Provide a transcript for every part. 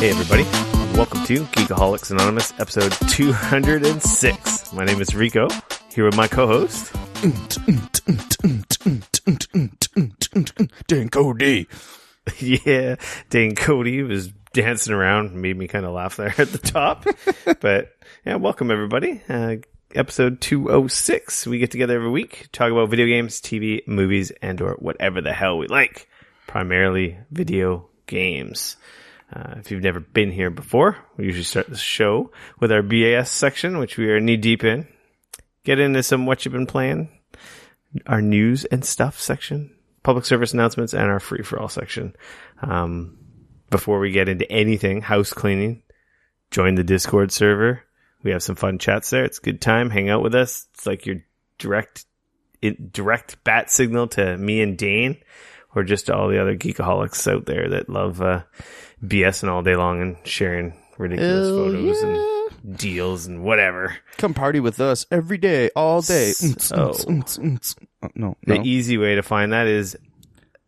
Hey everybody, welcome to Geekoholics Anonymous, episode 206. My name is Rico, here with my co-host, Dan Cody. Yeah, Dane Cody was dancing around, made me kind of laugh there at the top. But yeah, welcome everybody. Episode 206. We get together every week, talk about video games, TV, movies, and or whatever the hell we like. Primarily video games. If you've never been here before, we usually start the show with our BAS section, which we are knee deep in. Get into some what you've been playing, our news and stuff section, public service announcements, and our free for all section. Before we get into anything, house cleaning, join the Discord server. We have some fun chats there. It's a good time. Hang out with us. It's like your direct bat signal to me and Dane, or just all the other geekaholics out there that love BSing all day long and sharing ridiculous photos and deals and whatever. Come party with us every day, all day. So, No. The easy way to find that is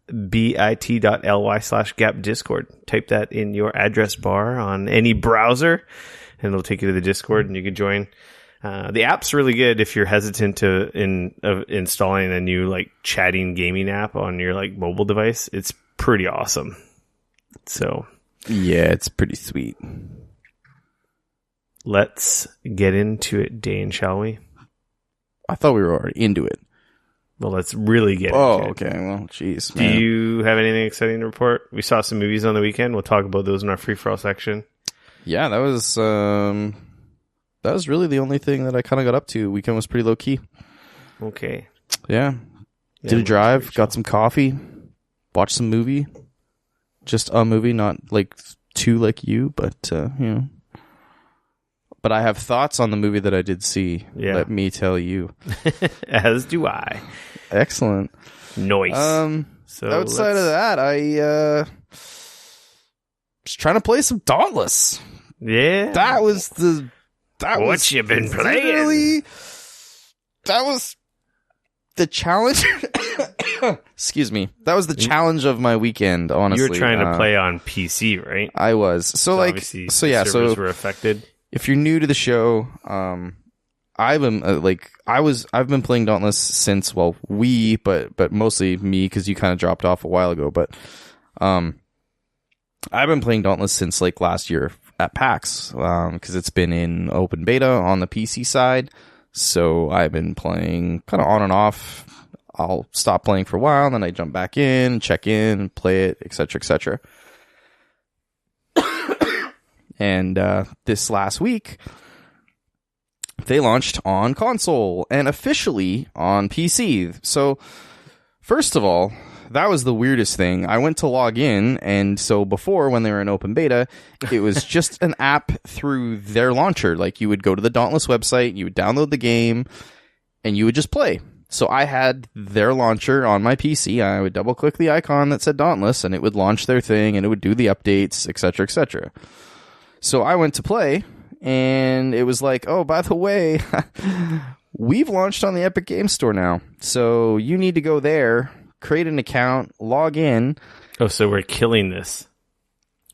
bit.ly/gapdiscord. Type that in your address bar on any browser, and it'll take you to the Discord, and you can join. The app's really good if you're hesitant to installing a new like chatting gaming app on your like mobile device. It's pretty awesome. So yeah, it's pretty sweet. Let's get into it, Dane, shall we? I thought we were already into it. Well, let's really get into it. Okay. Well, jeez. Do you have anything exciting to report? We saw some movies on the weekend. We'll talk about those in our free-for-all section. Yeah, that was really the only thing that I kind of got up to. Weekend was pretty low-key. Okay. Yeah. Did a drive, got some coffee, watched some movie. Just a movie, not like two like you, but, you know. But I have thoughts on the movie that I did see. Yeah. Let me tell you. As do I. Excellent. Nice. So outside of that, I was trying to play some Dauntless. Yeah. That was what you been playing? That was the challenge. Excuse me. That was the challenge of my weekend, honestly. You were trying to play on PC, right? I was. So like, servers were affected. If you're new to the show, I've been playing Dauntless since, well, but mostly me, because you kind of dropped off a while ago. But I've been playing Dauntless since like last year at PAX, because it's been in open beta on the PC side. So I've been playing kind of on and off. I'll stop playing for a while, then I jump back in, check in, play it, etc., etc. And this last week, they launched on console and officially on PC. So, first of all, that was the weirdest thing. I went to log in, and so before, when they were in open beta, it was just an app through their launcher. Like, you would go to the Dauntless website, you would download the game, and you would just play. So I had their launcher on my PC. I would double-click the icon that said Dauntless, and it would launch their thing, and it would do the updates, etc., etc. So I went to play, and it was like, oh, by the way, we've launched on the Epic Games Store now. So you need to go there, create an account, log in. Oh, so we're killing this.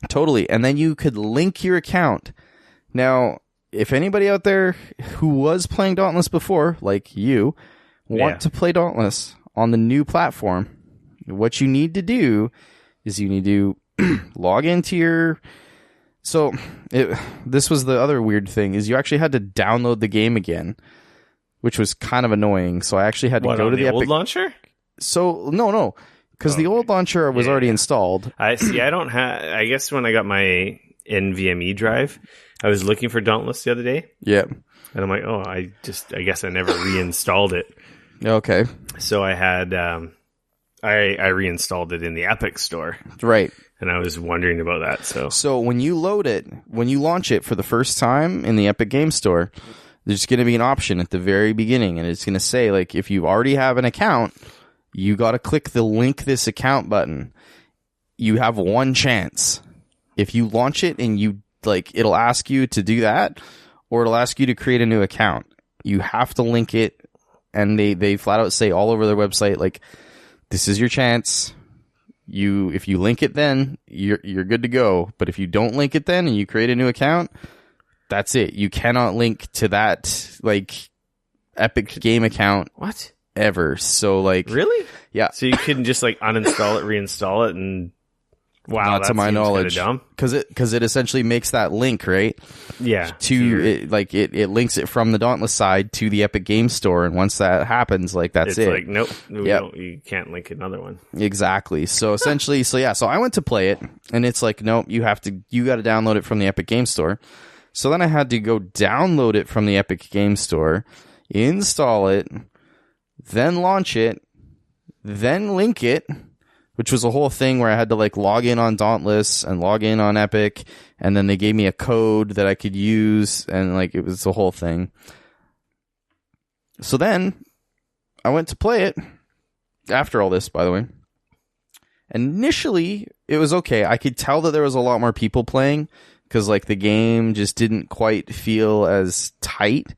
Totally. And then you could link your account. Now, if anybody out there who was playing Dauntless before, like you, want to play Dauntless on the new platform, what you need to do is you need to log into your... So, this was the other weird thing, is you actually had to download the game again, which was kind of annoying. So I actually had to go to the old launcher? So, no, because the old launcher was already installed. I don't have... I guess when I got my NVMe drive, I was looking for Dauntless the other day. Yeah. And I'm like, oh, I guess I never reinstalled it. Okay. So I had... I reinstalled it in the Epic Store. Right. And I was wondering about that. So when you launch it for the first time in the Epic Games Store, there's going to be an option at the very beginning, and it's going to say, like, if you already have an account, you got to click the link this account button. You have one chance. If you launch it and it'll ask you to do that, or it'll ask you to create a new account. You have to link it, and they flat out say all over their website, like, this is your chance. if you link it, then you're good to go. But if you don't link it then and you create a new account, that's it. You cannot link to that like Epic game account. What? Ever. So like, really? Yeah. So you couldn't just like uninstall it, reinstall it, and wow, not to my knowledge, because it essentially makes that link, right? Yeah. It links it from the Dauntless side to the Epic Game Store, and once that happens, like that's it's it. Like nope, you can't link another one. Exactly. So essentially, so I went to play it, and it's like nope, you got to download it from the Epic Game Store. So then I had to go download it from the Epic Game Store, install it, then launch it, then link it, which was a whole thing where I had to like log in on Dauntless and log in on Epic, and then they gave me a code that I could use, and like it was the whole thing. So then I went to play it after all this, by the way. Initially, it was okay. I could tell that there was a lot more people playing because like the game just didn't quite feel as tight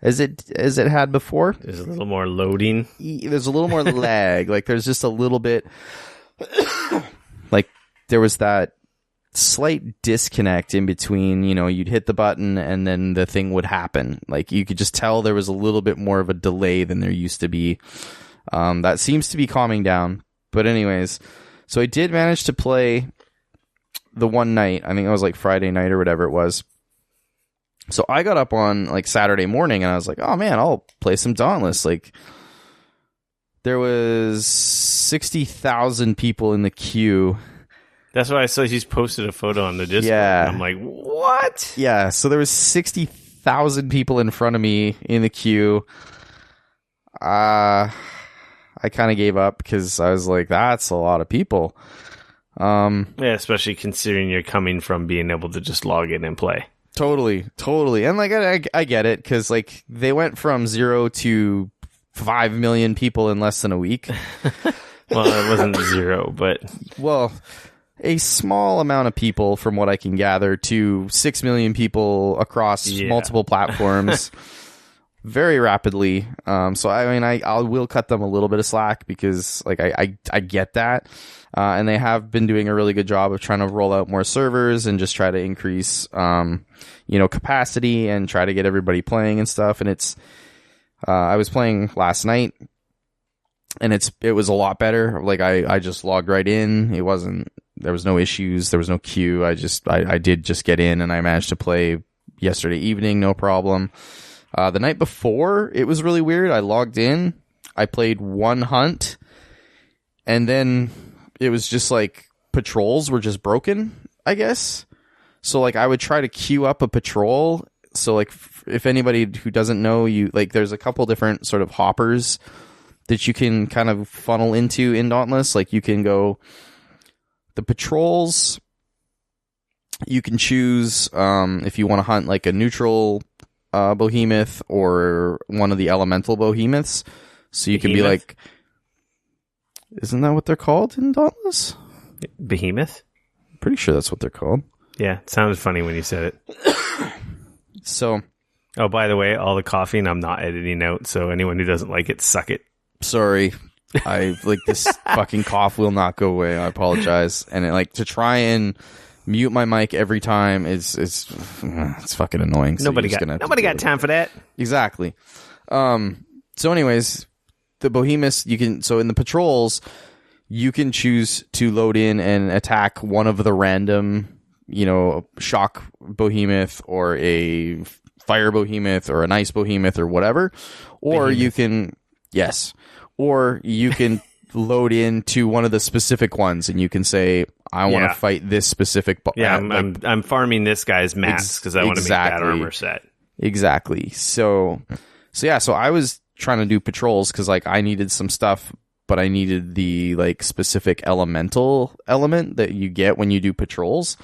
as it had before. There's a little more loading. There's a little more lag. Like there's just a little bit like there was that slight disconnect in between, you'd hit the button and then the thing would happen. Like you could just tell there was a little bit more of a delay than there used to be. That seems to be calming down. But anyways, so I did manage to play the one night. I think it was like Friday night or whatever it was. So I got up on like Saturday morning and I was like, oh man, I'll play some Dauntless. Like there was 60,000 people in the queue. That's why I saw he's posted a photo on the Discord. Yeah. And I'm like, what? Yeah, so there was 60,000 people in front of me in the queue. I kind of gave up because I was like, that's a lot of people. Yeah, especially considering you're coming from being able to just log in and play. Totally. And like I get it because like they went from 0 to 5 million people in less than a week. Well, it wasn't 0, but a small amount of people from what I can gather to 6 million people across multiple platforms very rapidly. So I mean, I will cut them a little bit of slack because like I get that. And they have been doing a really good job of trying to roll out more servers and just try to increase, capacity and try to get everybody playing and stuff. And it's, I was playing last night and it was a lot better. Like I just logged right in. There was no issues. There was no queue. I did just get in and I managed to play yesterday evening. No problem. The night before it was really weird. I logged in, I played one hunt, and then it was just like patrols were just broken, I guess. So like I would try to queue up a patrol. So like if anybody who doesn't know, there's a couple different sort of hoppers that you can kind of funnel into in Dauntless. Like you can go the patrols. You can choose if you want to hunt like a neutral behemoth or one of the elemental behemoths. So you can be like, isn't that what they're called in Dauntless? Behemoth? Pretty sure that's what they're called. Yeah, it sounded funny when you said it. So, oh, by the way, all the coughing I'm not editing out, so anyone who doesn't like it, suck it. Sorry. I like this fucking cough will not go away. I apologize. And to try and mute my mic every time it's fucking annoying. So nobody got time for that. Exactly. So anyways, the behemoths in the patrols you can choose to load in and attack one of the random, shock behemoth or a fire behemoth or an ice behemoth or whatever, or you can load into one of the specific ones and you can say, I want to fight this specific. I'm farming this guy's mask because I want to make that armor set. Exactly. So I was trying to do patrols because I needed some stuff, but I needed the specific elemental element that you get when you do patrols.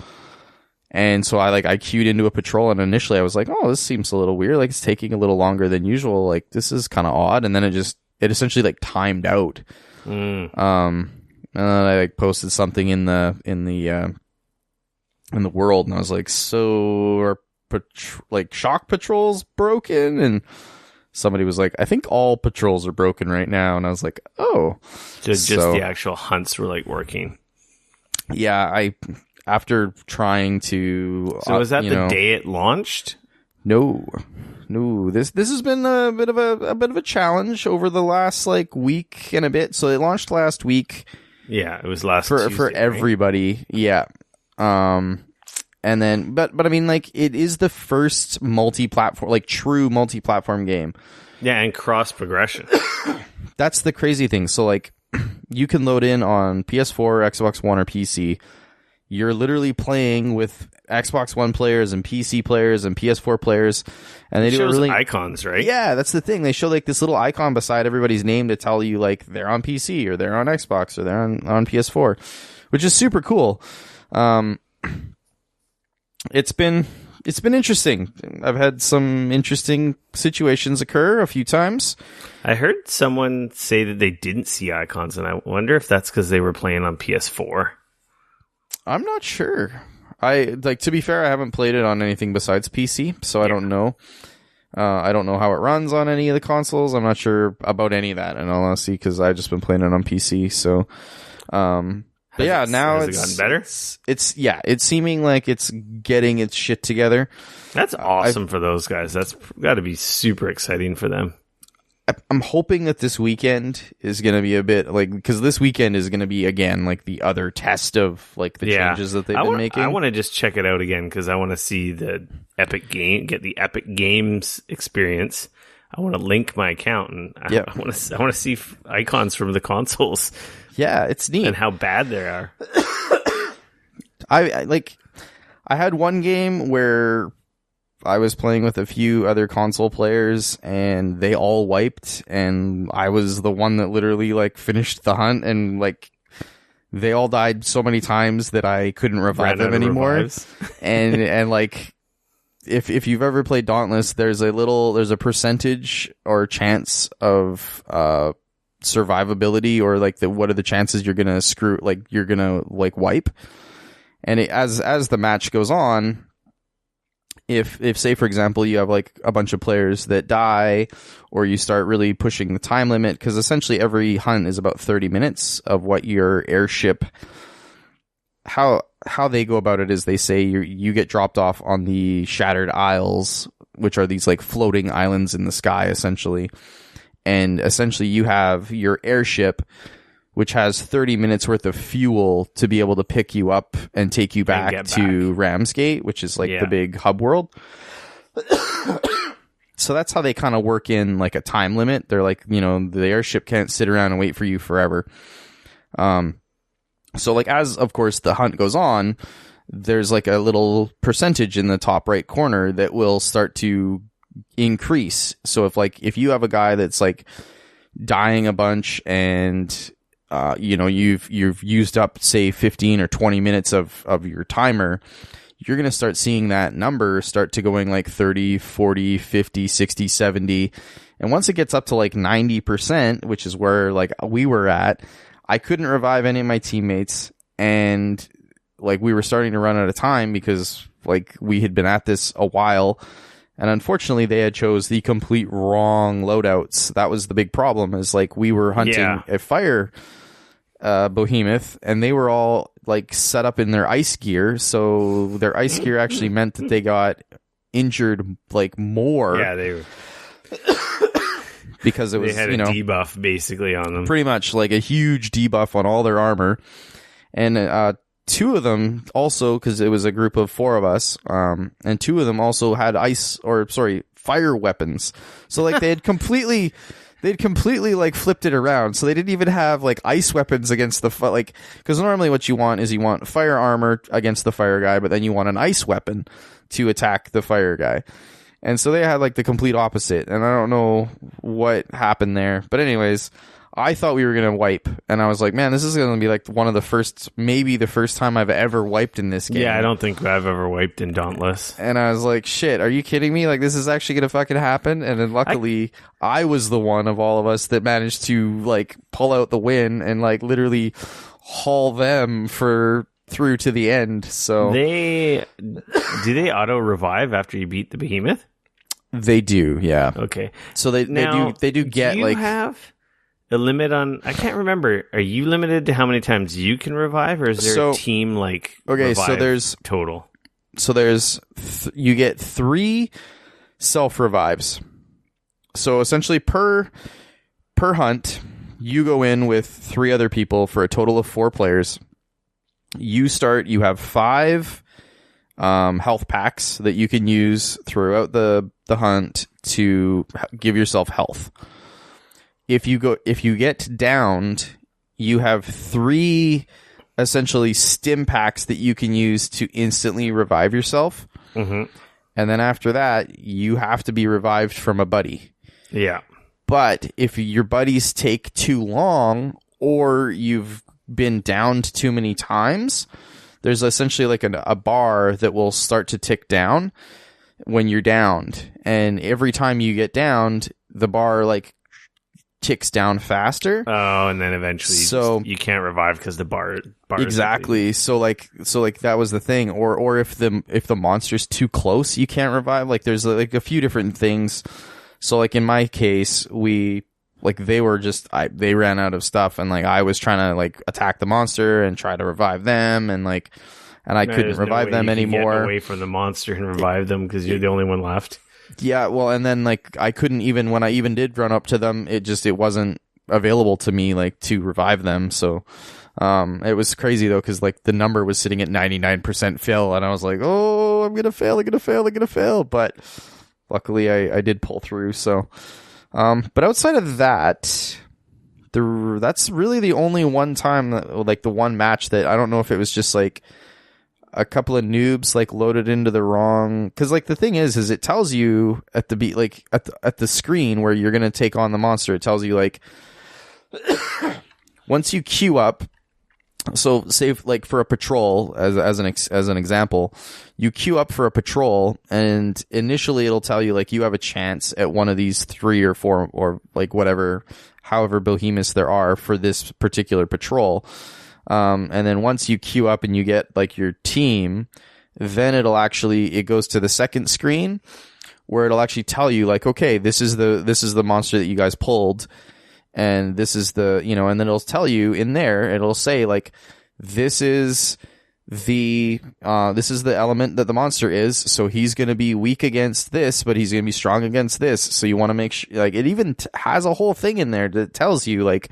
And so I queued into a patrol, and initially I was like, oh, this seems a little weird. It's taking a little longer than usual. This is kind of odd. And then it essentially timed out. And then I posted something in the world, and I was like, so are shock patrols broken? And somebody was like, I think all patrols are broken right now. And I was like, oh. Just the actual hunts were like working. Yeah, after trying to... So was that the day it launched? No. This has been a bit of a challenge over the last like week and a bit. So it launched last week. Yeah, it was last for Tuesday, for everybody. Right? Yeah. And then, but I mean, like, it is the first multi-platform, like, true multi-platform game. Yeah, and cross progression. That's the crazy thing. So, like, you can load in on PS4, Xbox One, or PC. You're literally playing with Xbox One players and PC players and PS4 players, and they do really icons, right? Yeah, that's the thing. They show like this little icon beside everybody's name to tell you like they're on PC or they're on Xbox or they're on PS4, which is super cool. It's been interesting. I've had some interesting situations occur a few times. I heard someone say that they didn't see icons, and I wonder if that's because they were playing on PS4. I'm not sure. To be fair, I haven't played it on anything besides PC, so I don't know. I don't know how it runs on any of the consoles. I'm not sure about any of that, in all honesty, because I've just been playing it on PC. So, but yeah, now has it gotten better? It's seeming like it's getting its shit together. That's awesome for those guys. That's got to be super exciting for them. I'm hoping that this weekend is going to be a bit like, because this weekend is going to be again like the other test of like the changes that they've been making. I want to just check it out again because I want to see the Epic game, get the Epic Games experience. I want to link my account and I want to see icons from the consoles. Yeah, it's neat and how bad they are. I had one game where I was playing with a few other console players and they all wiped and I was the one that literally like finished the hunt and like they all died so many times that I couldn't revive them anymore. and like if you've ever played Dauntless, there's a percentage or chance of survivability or like what are the chances you're gonna wipe. And as the match goes on, if say for example you have like a bunch of players that die or you start really pushing the time limit, because essentially every hunt is about 30 minutes of what your airship, how they go about it is they say you get dropped off on the Shattered Isles, which are these like floating islands in the sky essentially, and essentially you have your airship which has 30 minutes worth of fuel to be able to pick you up and take you back to Ramsgate, which is like the big hub world. So that's how they kind of work in like a time limit. They're like, the airship can't sit around and wait for you forever. So like as of course the hunt goes on, there's like a little percentage in the top right corner that will start to increase. So if you have a guy that's like dying a bunch and you've used up say 15 or 20 minutes of your timer, you're going to start seeing that number start to going like 30, 40, 50, 60, 70. And once it gets up to like 90%, which is where like we were at, I couldn't revive any of my teammates. And like we were starting to run out of time because like we had been at this a while. And unfortunately, they had chose the complete wrong loadouts. That was the big problem, is like we were hunting a fire behemoth, and they were all like set up in their ice gear. So their ice gear actually meant that they got injured like more. Yeah, they were. Because it was, they had a debuff basically on them. Pretty much like a huge debuff on all their armor. And two of them also, because it was a group of four of us, and two of them also had fire weapons. So like they'd completely like flipped it around. So they didn't even have like ice weapons against the because normally what you want fire armor against the fire guy, but then you want an ice weapon to attack the fire guy. And so they had like the complete opposite, and I don't know what happened there. But anyways, I thought we were going to wipe, and I was like, man, this is going to be like maybe the first time I've ever wiped in this game. Yeah, I don't think I've ever wiped in Dauntless. And I was like, shit, are you kidding me? Like, this is actually going to fucking happen? And then luckily, I was the one of all of us that managed to like pull out the win and like literally haul them through to the end. So do they auto revive after you beat the behemoth? They do, yeah. Okay. So they do get do you have a limit on? I can't remember. Are you limited to how many times you can revive, or is there a team like? Okay, so there's total. So there's you get 3 self revives. So essentially per hunt, you go in with 3 other people for a total of 4 players. You have 5 health packs that you can use throughout the hunt to give yourself health. If you get downed, you have 3 essentially stim packs that you can use to instantly revive yourself. Mm-hmm. And then after that, you have to be revived from a buddy. Yeah. But if your buddies take too long, or you've been downed too many times, there's essentially like a bar that will start to tick down when you're downed. And every time you get downed, the bar like ticks down faster. Oh, and then eventually you can't revive because the bar exactly. So like that was the thing. Or if the monster's too close, you can't revive. Like there's like a few different things. So like in my case, they ran out of stuff, and like I was trying to like attack the monster and try to revive them, and I couldn't revive them anymore. Get away from the monster and revive them because you're the only one left. Yeah, well, and then like I couldn't even, when I even did run up to them, it wasn't available to me like to revive them. So it was crazy though, because like the number was sitting at 99% fill, and I was like, oh, I'm gonna fail. But luckily I did pull through. So but outside of that, that's really the only one time that, like the one match that I don't know if it was just like a couple of noobs like loaded into the wrong, because like the thing is it tells you at the screen where you're gonna take on the monster, it tells you like once you queue up. So say like for a patrol, as an example, you queue up for a patrol, and initially it'll tell you like you have a chance at one of these 3 or 4 or like however behemoths there are for this particular patrol. And then once you queue up and you get like your team, then it goes to the second screen where it'll actually tell you like, okay, this is the monster that you guys pulled. And this is and then it'll tell you in there, it'll say like, this is the element that the monster is. So he's going to be weak against this, but he's going to be strong against this. So you want to make sure, like, it even has a whole thing in there that tells you like,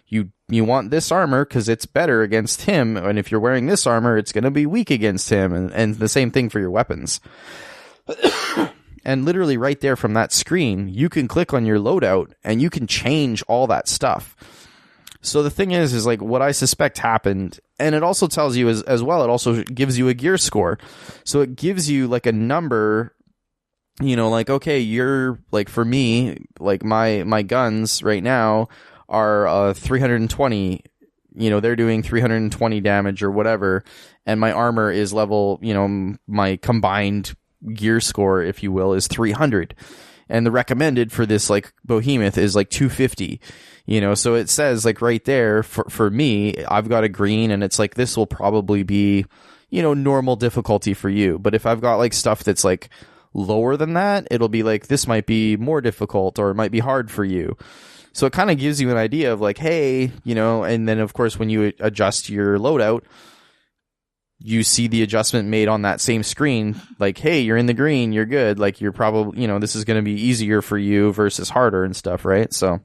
you want this armor because it's better against him. And if you're wearing this armor, it's going to be weak against him. And the same thing for your weapons. And literally right there from that screen, you can click on your loadout and you can change all that stuff. So the thing is like what I suspect happened, and it also tells you as well, it also gives you a gear score. So it gives you like a number, like, okay, you're like, for me, like my guns right now are 320, they're doing 320 damage or whatever. And my armor is level, my combined gear score, if you will, is 300, and the recommended for this like behemoth is like 250. So it says like right there for me, I've got a green, and it's like this will probably be normal difficulty for you. But if I've got like stuff that's like lower than that, it'll be like this might be more difficult, or it might be hard for you. So it kind of gives you an idea of like, hey, and then of course when you adjust your loadout, you see the adjustment made on that same screen, like, hey, you're in the green, you're good, like you're probably, this is going to be easier for you versus harder and stuff, right? So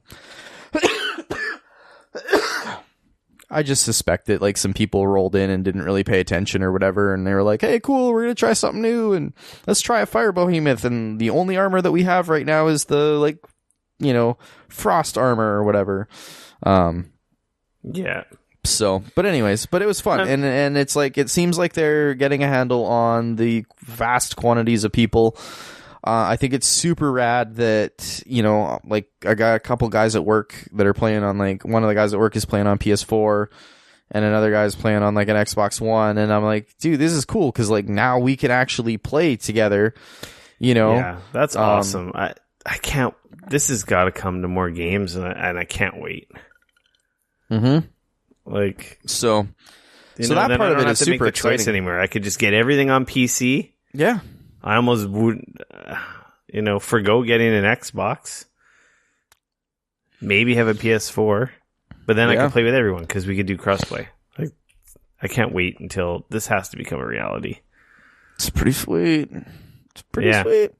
I just suspect that like some people rolled in and didn't really pay attention or whatever, and they were like, hey, cool, we're going to try something new, and let's try a fire behemoth, and the only armor that we have right now is the like, frost armor or whatever. Yeah. So, but anyways, it was fun. And it's like, it seems like they're getting a handle on the vast quantities of people. I think it's super rad that, like I got a couple guys at work that are playing on, like, one of the guys at work is playing on PS4 and another guy's playing on like an Xbox One. And I'm like, dude, this is cool. 'Cause like now we can actually play together, Yeah, that's awesome. I can't, this has got to come to more games, and I can't wait. Mm-hmm. Like, so that part of it is super exciting anymore. I could just get everything on PC. Yeah, I almost wouldn't. forgo getting an Xbox, maybe have a PS4, but then I can play with everyone because we could do crossplay. I can't wait until this has to become a reality. It's pretty sweet. Sweet.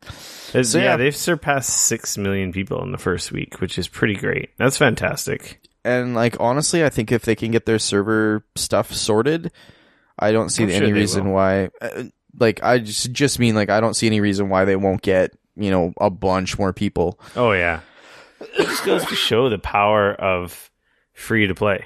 They've surpassed 6 million people in the first week, which is pretty great. That's fantastic. And honestly, I think if they can get their server stuff sorted, I don't see any reason why. I just mean I don't see any reason why they won't get a bunch more people. Oh yeah, it just goes to show the power of free to play.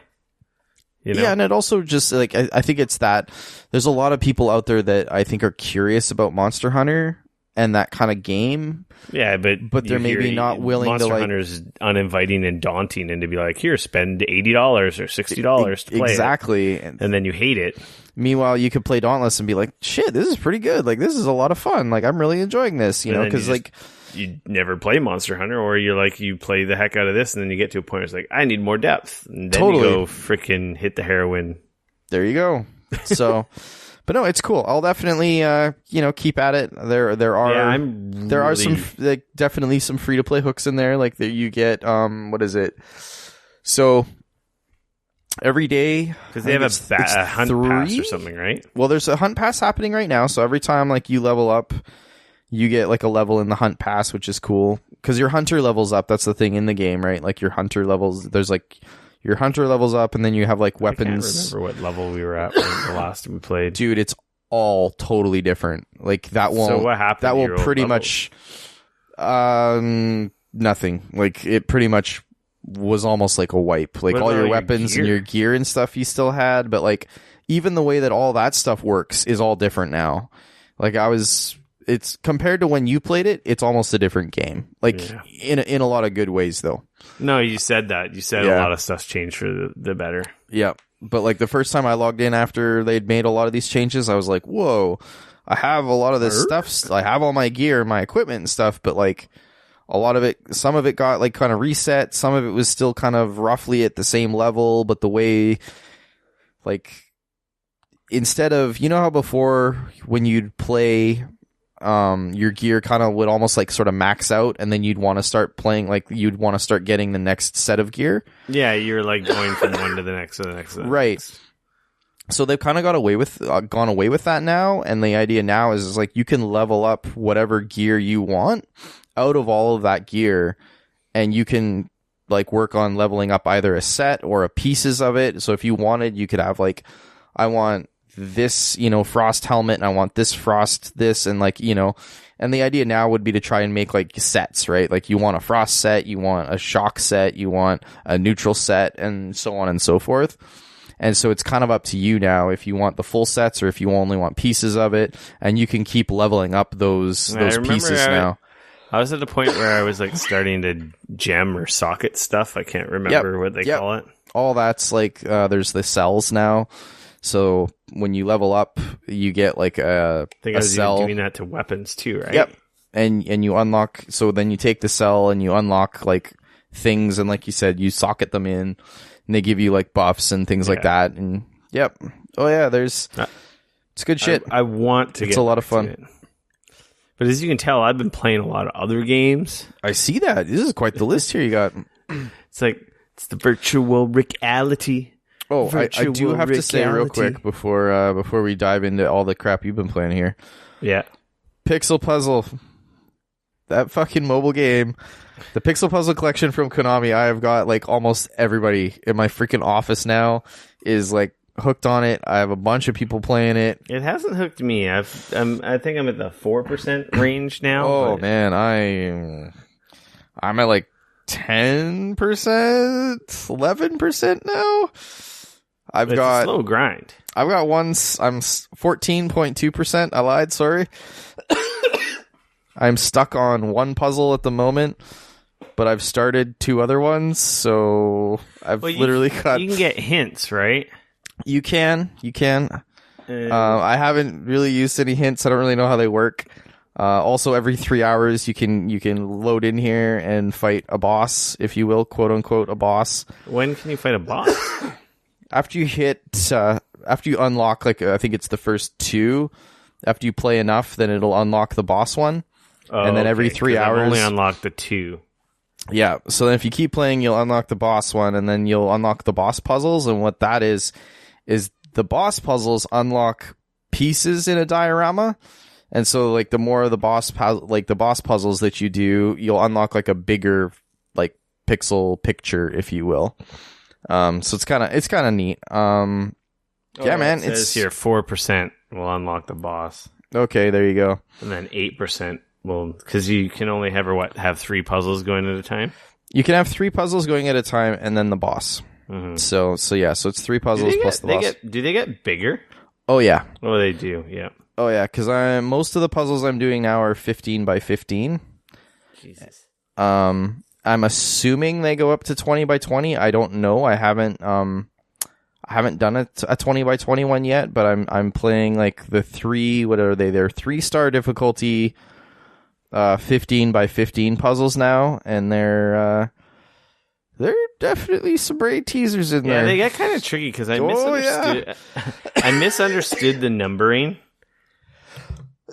Yeah, and it also just I think it's that there's a lot of people out there that I think are curious about Monster Hunter and that kind of game. Yeah, but they're maybe not willing Monster to Hunter's uninviting and daunting, and to be like, here, spend $80 or $60 to play exactly, it, and then you hate it. Meanwhile, you could play Dauntless and be like, shit, this is pretty good. This is a lot of fun. I'm really enjoying this, because you never play Monster Hunter, or you play the heck out of this, and then you get to a point where it's like, I need more depth, and then you go freaking hit the heroin. There you go. So, but no, it's cool. I'll definitely keep at it. There are some definitely some free to play hooks in there. You get what is it? So every day, because they have a hunt pass or something, right? Well, there's a hunt pass happening right now. So every time you level up, you get a level in the hunt pass, which is cool because your hunter levels up. That's the thing in the game, right? Your hunter levels. There's your hunter levels up, and then you have weapons. I can't remember what level we were at when the last time we played. Dude, it's all totally different. That won't. So what happened? That will pretty much nothing. It pretty much was almost like a wipe. All your weapons and your gear and stuff you still had, but even the way that all that stuff works is all different now. It's compared to when you played it, it's almost a different game. In a lot of good ways, though. No, you said that. You said a lot of stuff's changed for the better. Yeah, but the first time I logged in after they'd made a lot of these changes, I was like, "Whoa! I have a lot of this stuff. I have all my gear, my equipment, and stuff, but a lot of it, some of it got kind of reset. Some of it was still kind of roughly at the same level, but the way instead of how before when you'd play." Your gear kind of would almost sort of max out, and then you'd want to start playing you'd want to start getting the next set of gear. Yeah, you're going from one to the next to the next. Right. So they've kind of gone away with that now, and the idea now is you can level up whatever gear you want out of all of that gear, and you can work on leveling up either a set or a pieces of it. So if you wanted, you could have I want this frost helmet, and I want this frost this, and and the idea now would be to try and make sets, right? You want a frost set, you want a shock set, you want a neutral set, and so on and so forth. And so it's kind of up to you now if you want the full sets or if you only want pieces of it, and you can keep leveling up those pieces now. I was at the point where I was starting to gem or socket stuff. I can't remember what they call it. All that's there's the cells now. So when you level up, you get I think I was cell. Even doing that to weapons too, right? Yep. And you unlock. So then you take the cell and you unlock things, and you said, you socket them in, and they give you buffs and things like that. And yep. Oh yeah, it's good shit. I want to. It's a lot of fun. But as you can tell, I've been playing a lot of other games. I see that. This is quite the list here you got. It's it's the virtual reality. Oh, I do have to say real quick before we dive into all the crap you've been playing here. Yeah. Pixel Puzzle. That fucking mobile game. The Pixel Puzzle collection from Konami, I have got almost everybody in my freaking office now is hooked on it. I have a bunch of people playing it. It hasn't hooked me. I think I'm at the 4% range now. Oh man, I'm at 10%, 11% now. It's a slow grind. I've got one. I'm 14.2%. I lied. Sorry. I'm stuck on one puzzle at the moment, but I've started 2 other ones, so I've literally got. You can get hints, right? You can. I haven't really used any hints. I don't really know how they work. Also, every 3 hours, you can load in here and fight a boss, if you will, quote unquote, a boss. When can you fight a boss? After you unlock, I think it's the first 2. After you play enough, then it'll unlock the boss one. and then every 3 hours... I've only unlocked the 2. Yeah, so then if you keep playing, you'll unlock the boss one, and then you'll unlock the boss puzzles, and what that is the boss puzzles unlock pieces in a diorama, and so like the more of the boss puzzles that you do, you'll unlock like a bigger like pixel picture, if you will. So it's kind of neat. Yeah, man, it says here 4% will unlock the boss. Okay, there you go. And then 8% will, because you can only have 3 puzzles going at a time. You can have 3 puzzles going at a time, and then the boss. Mm-hmm. So it's 3 puzzles plus the boss. Do they get bigger? Oh yeah. Oh, they do. Yeah. Oh yeah, because most of the puzzles I'm doing now are 15 by 15. Jesus. I'm assuming they go up to 20 by 20. I don't know. I haven't done a 20 by 21 yet, but I'm playing like the 3. What are they? They're 3-star difficulty, 15 by 15 puzzles now, and they're definitely some great teasers in there. Yeah, they get kind of tricky because I misunderstood. Yeah. I misunderstood the numbering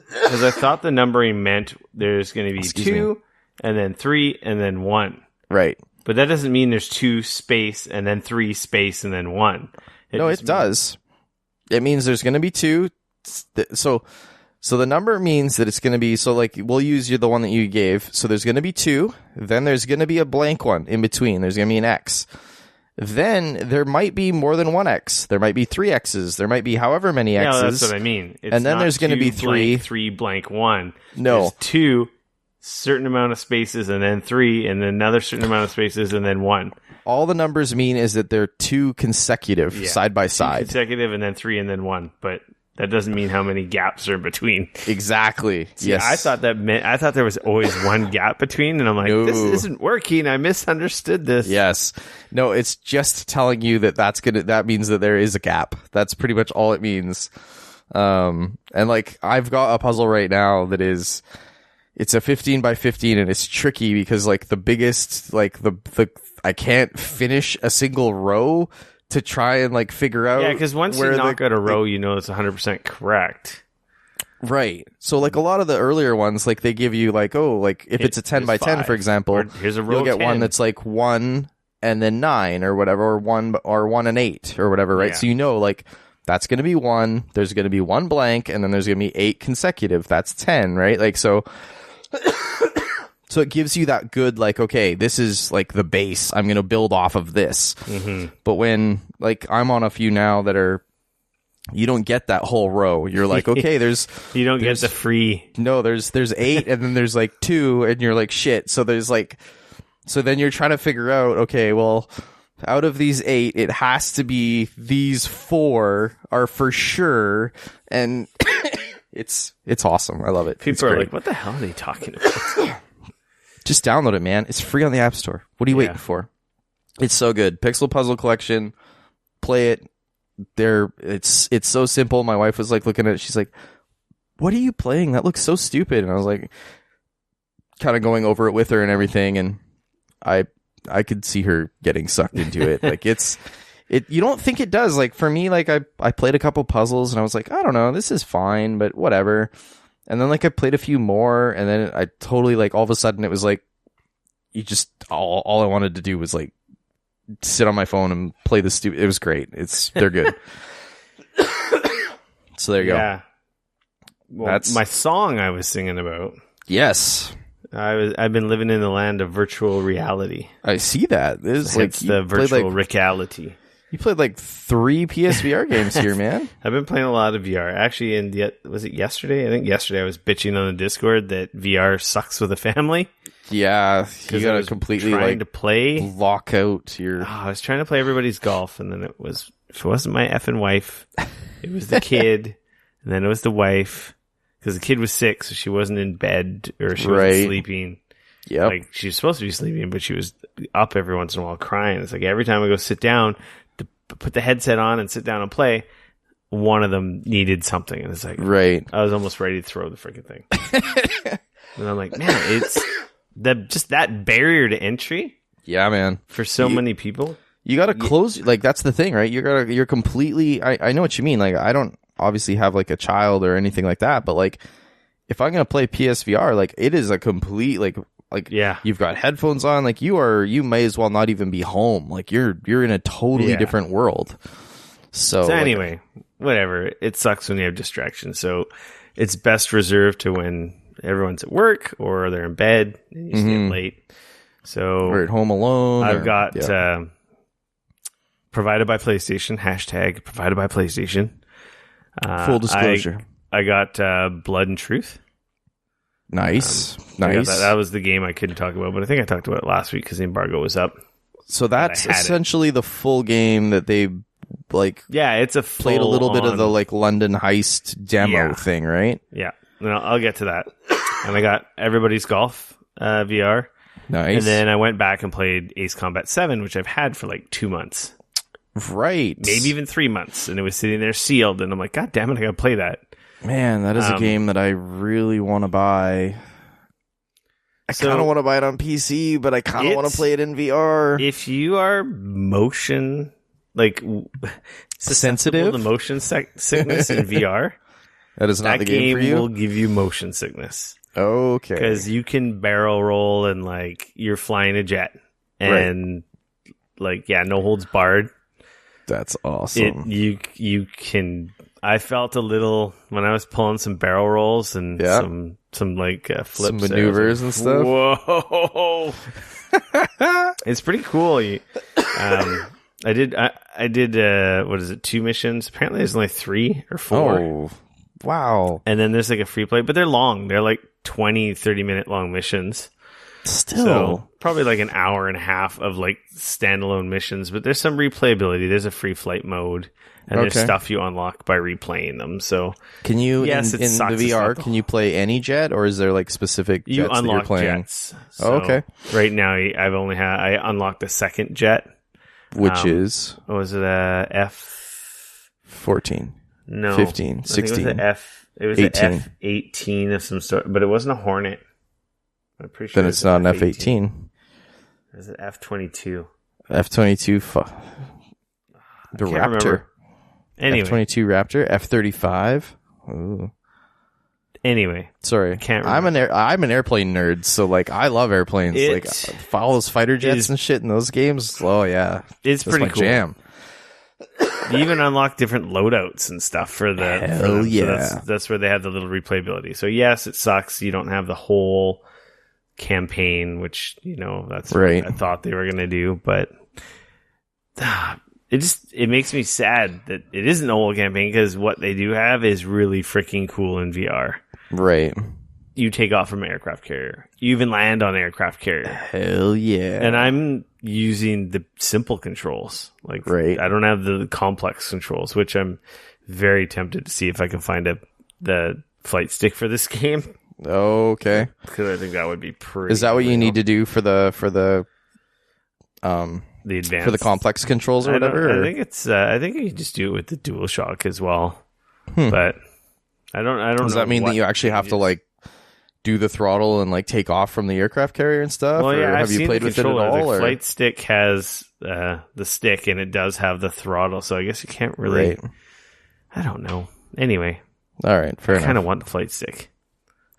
because I thought the numbering meant there's going to be 2, and then 3, and then 1. Right. But that doesn't mean there's 2 space and then 3 space and then 1. It does. It means there's going to be 2. So the number means that it's going to be, so like we'll use the one that you gave. So there's going to be 2. Then there's going to be a blank one in between. There's going to be an X. Then there might be more than 1 X. There might be 3 X's. There might be however many X's. No, that's what I mean. It's and then there's going to be 3. 3 blank 1. No. There's 2 certain amount of spaces and then 3 and then another certain amount of spaces and then 1. All the numbers mean is that they're 2 consecutive side by 2 side. Consecutive and then 3 and then 1. But that doesn't mean how many gaps are between. Exactly. See, yes. I thought there was always one gap between, and I'm like, No. This isn't working. I misunderstood this. Yes. No, it's just telling you that means that there is a gap. That's pretty much all it means. And like I've got a puzzle right now that it's a 15 by 15, and it's tricky because like the biggest, like the I can't finish a single row to try and like figure out. Yeah, because once you knock out a row, you know it's 100% correct. Right. So like a lot of the earlier ones, like they give you like, oh, like if it's a 10 by 10, 5, for example, or here's a row you'll get 10. one that's like 1 and then 9 or whatever, or 1 and 8 or whatever, right? Yeah. So you know like that's going to be 1, there's going to be 1 blank, and then there's going to be 8 consecutive. That's 10, right? Like so so it gives you that good, like, okay, this is like the base. I'm going to build off of this. Mm-hmm. But when, like, I'm on a few now that are, you don't get that whole row. You're like, okay, you don't get the free. No, there's 8, and then there's like 2, and you're like, shit. So there's like, so then you're trying to figure out, okay, well, out of these 8, it has to be these 4 are for sure. And it's awesome. I love it. People are like, what the hell are they talking about? Just download it, man. It's free on the App Store. What are you waiting for? It's so good. Pixel Puzzle Collection. Play it. It's so simple. My wife was like looking at it. She's like, "What are you playing? That looks so stupid." And I was like, kind of going over it with her and everything. And I could see her getting sucked into it. Like you don't think it does. Like for me, like I played a couple puzzles and I was like, I don't know, this is fine, but whatever. And then like I played a few more, and then I totally like all of a sudden it was like you just all I wanted to do was like sit on my phone and play the stupid. It was great. They're good. So there you go. Well, that's my song I was singing about. Yes. I've been living in the land of virtual reality. I see that. It's like the virtual reality. You played like 3 PSVR games here, man. I've been playing a lot of VR. Actually, was it yesterday? I think yesterday I was bitching on the Discord that VR sucks with a family. Yeah, you gotta completely trying to play lock out your. I was trying to play everybody's golf, and then if it wasn't my effing wife, it was the kid, and then it was the wife because the kid was sick, so she wasn't in bed or she wasn't sleeping. Yeah, like she was supposed to be sleeping, but she was up every once in a while crying. It's like every time I go sit down to put the headset on and sit down and play, one of them needed something, and it's like I was almost ready to throw the freaking thing. And I'm like, man, it's just that barrier to entry. Yeah, man, for so many people, you got to close. Like that's the thing, right? You're completely. I know what you mean. Like I don't obviously have like a child or anything like that, but like if I'm gonna play PSVR, like it is a complete like Yeah. you've got headphones on, like you may as well not even be home. Like you're in a totally different world. So anyway, whatever. It sucks when you have distractions. So it's best reserved to when everyone's at work or they're in bed and you stay up late. So we're at home alone. I've got provided by PlayStation, hashtag provided by PlayStation. Full disclosure. I got Blood and Truth. Nice. That was the game I couldn't talk about, but I think I talked about it last week because the embargo was up. So that's essentially the full game that they like. Yeah, it's played a little bit of the like London heist demo thing, right? Yeah, I'll get to that. And I got Everybody's Golf VR. Nice. And then I went back and played Ace Combat 7, which I've had for like 2 months. Right. Maybe even 3 months. And it was sitting there sealed. And I'm like, God damn it, I got to play that. Man, that is a game that I really want to buy. I kind of want to buy it on PC, but I kind of want to play it in VR. If you are motion, like, sensitive to motion sickness in VR, that is not the game for you. That game will give you motion sickness. Okay. Because you can barrel roll and, like, you're flying a jet. And, like, no holds barred. That's awesome. You can... I felt a little when I was pulling some barrel rolls and some like flips, some maneuvers and stuff. Whoa! It's pretty cool. I did what is it? 2 missions. Apparently, there's only 3 or 4. Oh, wow! And then there's like a free play, but they're long. They're like 20-30 minute long missions. Still, so probably like an hour and a half of like standalone missions. But there's some replayability. There's a free flight mode. And there's stuff you unlock by replaying them. So can you in the VR? Can you play any jet, or is there like specific jets you unlock that you're playing? Jets? So okay. Right now, I unlocked the second jet, which is what was it? F-14? No, 15, 16. It was 18. an F-18 of some sort, but it wasn't a Hornet. I'm pretty sure. Then it's not an F-18. It was an F-22. F-22. The Raptor. Remember. Anyway. F-22 Raptor, F-35. Ooh. Anyway, sorry, can't remember. I'm an airplane nerd, so like I love airplanes. Like follow those fighter jets and shit in those games. Oh yeah, it's pretty cool. Jam. You even unlock different loadouts and stuff for the. Hell yeah, so that's where they have the little replayability. So yes, it sucks. You don't have the whole campaign, which that's right. What I thought they were gonna do, but. It makes me sad that it isn't a whole campaign because what they do have is really freaking cool in VR. Right. You take off from an aircraft carrier. You even land on an aircraft carrier. Hell yeah. And I'm using the simple controls. Like, right. I don't have the complex controls, which I'm very tempted to see if I can find the flight stick for this game. Okay. Because I think that would be pretty. Is that what you need to do for the advanced, for the complex controls or whatever? I think it's. I think you can just do it with the DualShock as well. But I don't. Does that mean that you actually have to like do the throttle and like take off from the aircraft carrier and stuff? Well, yeah, or have I've you seen played the with it at controller. all? The or? flight stick has the stick, and it does have the throttle. So I guess you can't really. Right. I don't know. Anyway, all right, fair enough. I kind of want the flight stick.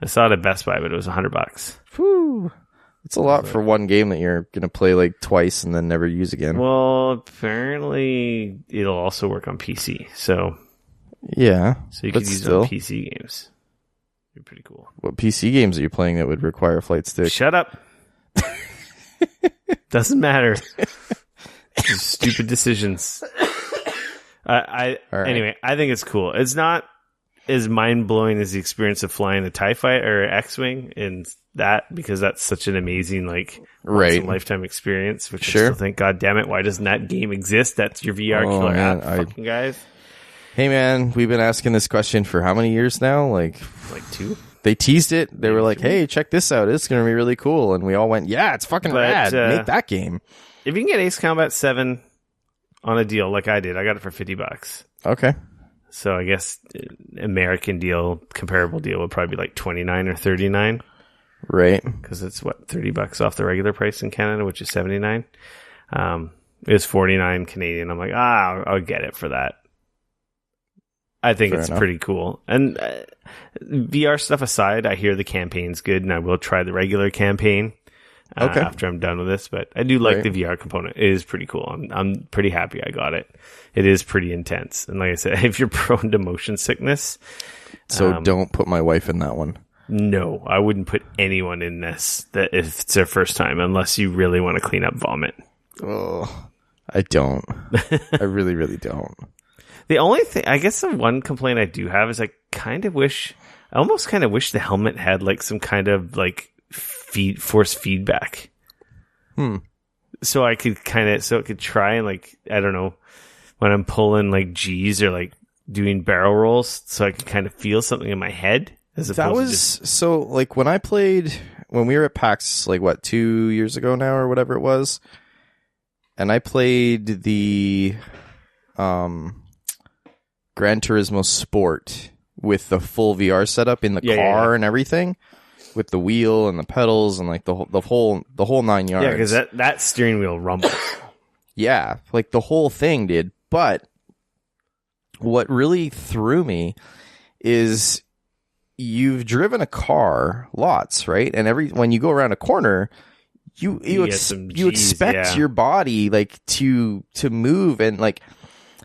I saw it at Best Buy, but it was $100. Whew. It's a lot for one game that you're going to play like twice and then never use again. Well, apparently it'll also work on PC. So yeah, so you could use it on PC games. It'd be pretty cool. What PC games are you playing that would require a flight stick? Shut up. Doesn't matter. Stupid decisions. Anyway, I think it's cool. It's not as mind-blowing as the experience of flying a TIE Fighter or X-Wing and that, because that's such an amazing, like, once-in-a-lifetime experience, which I still think, God damn it, why doesn't that game exist? That's your VR killer app, fucking guys. Hey, man, we've been asking this question for how many years now? Like 2? They teased it. They were like, hey, check this out. It's going to be really cool. And we all went, yeah, it's fucking rad. Make that game. If you can get Ace Combat 7 on a deal like I did, I got it for $50. Okay. So I guess American deal, comparable deal would probably be like $29 or $39. Right. Because it's $30 off the regular price in Canada, which is $79. It was $49 Canadian. I'm like, I'll get it for that. I think Fair it's enough. pretty cool. And VR stuff aside, I hear the campaign's good, and I will try the regular campaign after I'm done with this. But I do like the VR component. It is pretty cool. I'm pretty happy I got it. It is pretty intense. And like I said, if you're prone to motion sickness... So don't put my wife in that one. No, I wouldn't put anyone in this that if it's their first time, unless you really want to clean up vomit. Oh, I don't. I really, really don't. The only thing, I guess the one complaint I do have is I almost kind of wish the helmet had like some kind of like force feedback. So I could it could try and like, I don't know, when I'm pulling like G's or like doing barrel rolls, so I could kind of feel something in my head. So like when we were at PAX, like what, 2 years ago now or whatever it was, and I played the Gran Turismo Sport with the full VR setup in the car and everything, with the wheel and the pedals and like the whole 9 yards. Yeah, because that steering wheel rumbles. Yeah, like the whole thing did. But what really threw me is you've driven a car lots, right? And when you go around a corner, you expect your body like to move, and like,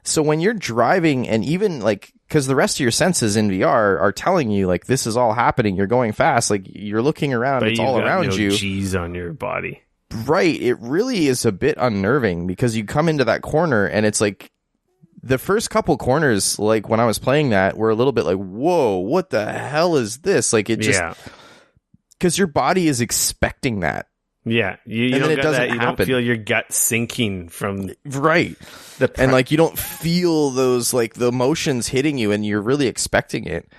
so when you're driving, and even like, because the rest of your senses in VR are telling you like this is all happening, you're going fast, like you're looking around, but it's all around you. G's on your body, right? It really is a bit unnerving, because you come into that corner and it's like, the first couple corners, like when I was playing that, were a little bit like, whoa, what the hell is this? Like it just, because your body is expecting that. Yeah, you and don't then it doesn't you happen. Don't feel your gut sinking from right, and like you don't feel those like the emotions hitting you, and you're really expecting it.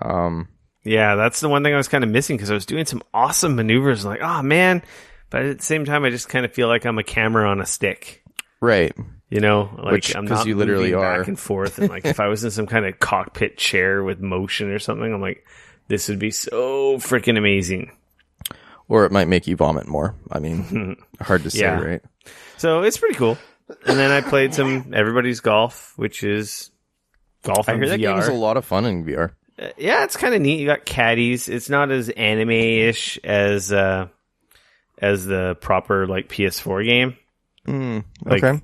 Yeah, that's the one thing I was kind of missing, because I was doing some awesome maneuvers, like, oh man, but at the same time, I just kind of feel like I'm a camera on a stick. Right. You know, like I'm not you literally moving are back and forth, and like if I was in some kind of cockpit chair with motion or something, I'm like, this would be so freaking amazing. Or it might make you vomit more. I mean, hard to say, right? So it's pretty cool. And then I played some Everybody's Golf, which is golf in VR. I hear that game is a lot of fun in VR. Yeah, it's kind of neat. You got caddies. It's not as anime-ish as the proper like PS4 game. Okay.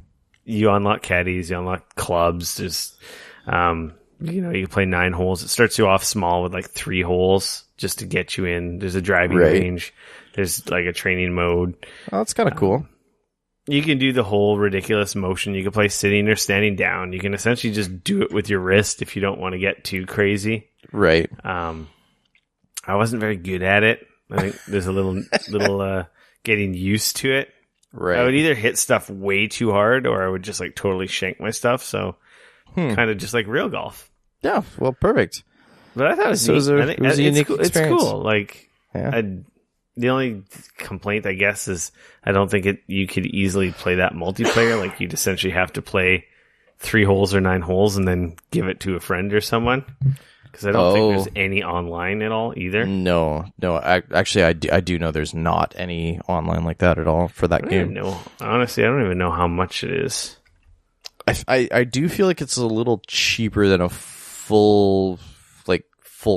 You unlock caddies, you unlock clubs. There's, you can play 9 holes. It starts you off small with like 3 holes just to get you in. There's a driving range. There's like a training mode. Oh, that's kind of cool. You can do the whole ridiculous motion. You can play sitting or standing down. You can essentially just do it with your wrist if you don't want to get too crazy. Right. I wasn't very good at it. I think there's a little getting used to it. Right. I would either hit stuff way too hard, or I would just like totally shank my stuff. So kind of just like real golf. Yeah. Well, perfect. But I thought it was neat. It was a unique experience. It's cool. Like, the only complaint, I guess, is I don't think you could easily play that multiplayer. Like, you'd essentially have to play 3 holes or 9 holes and then give it to a friend or someone. Because I don't think there's any online at all either. No. Actually, I do know there's not any online like that at all for that game. No, honestly, I don't even know how much it is. I do feel like it's a little cheaper than a full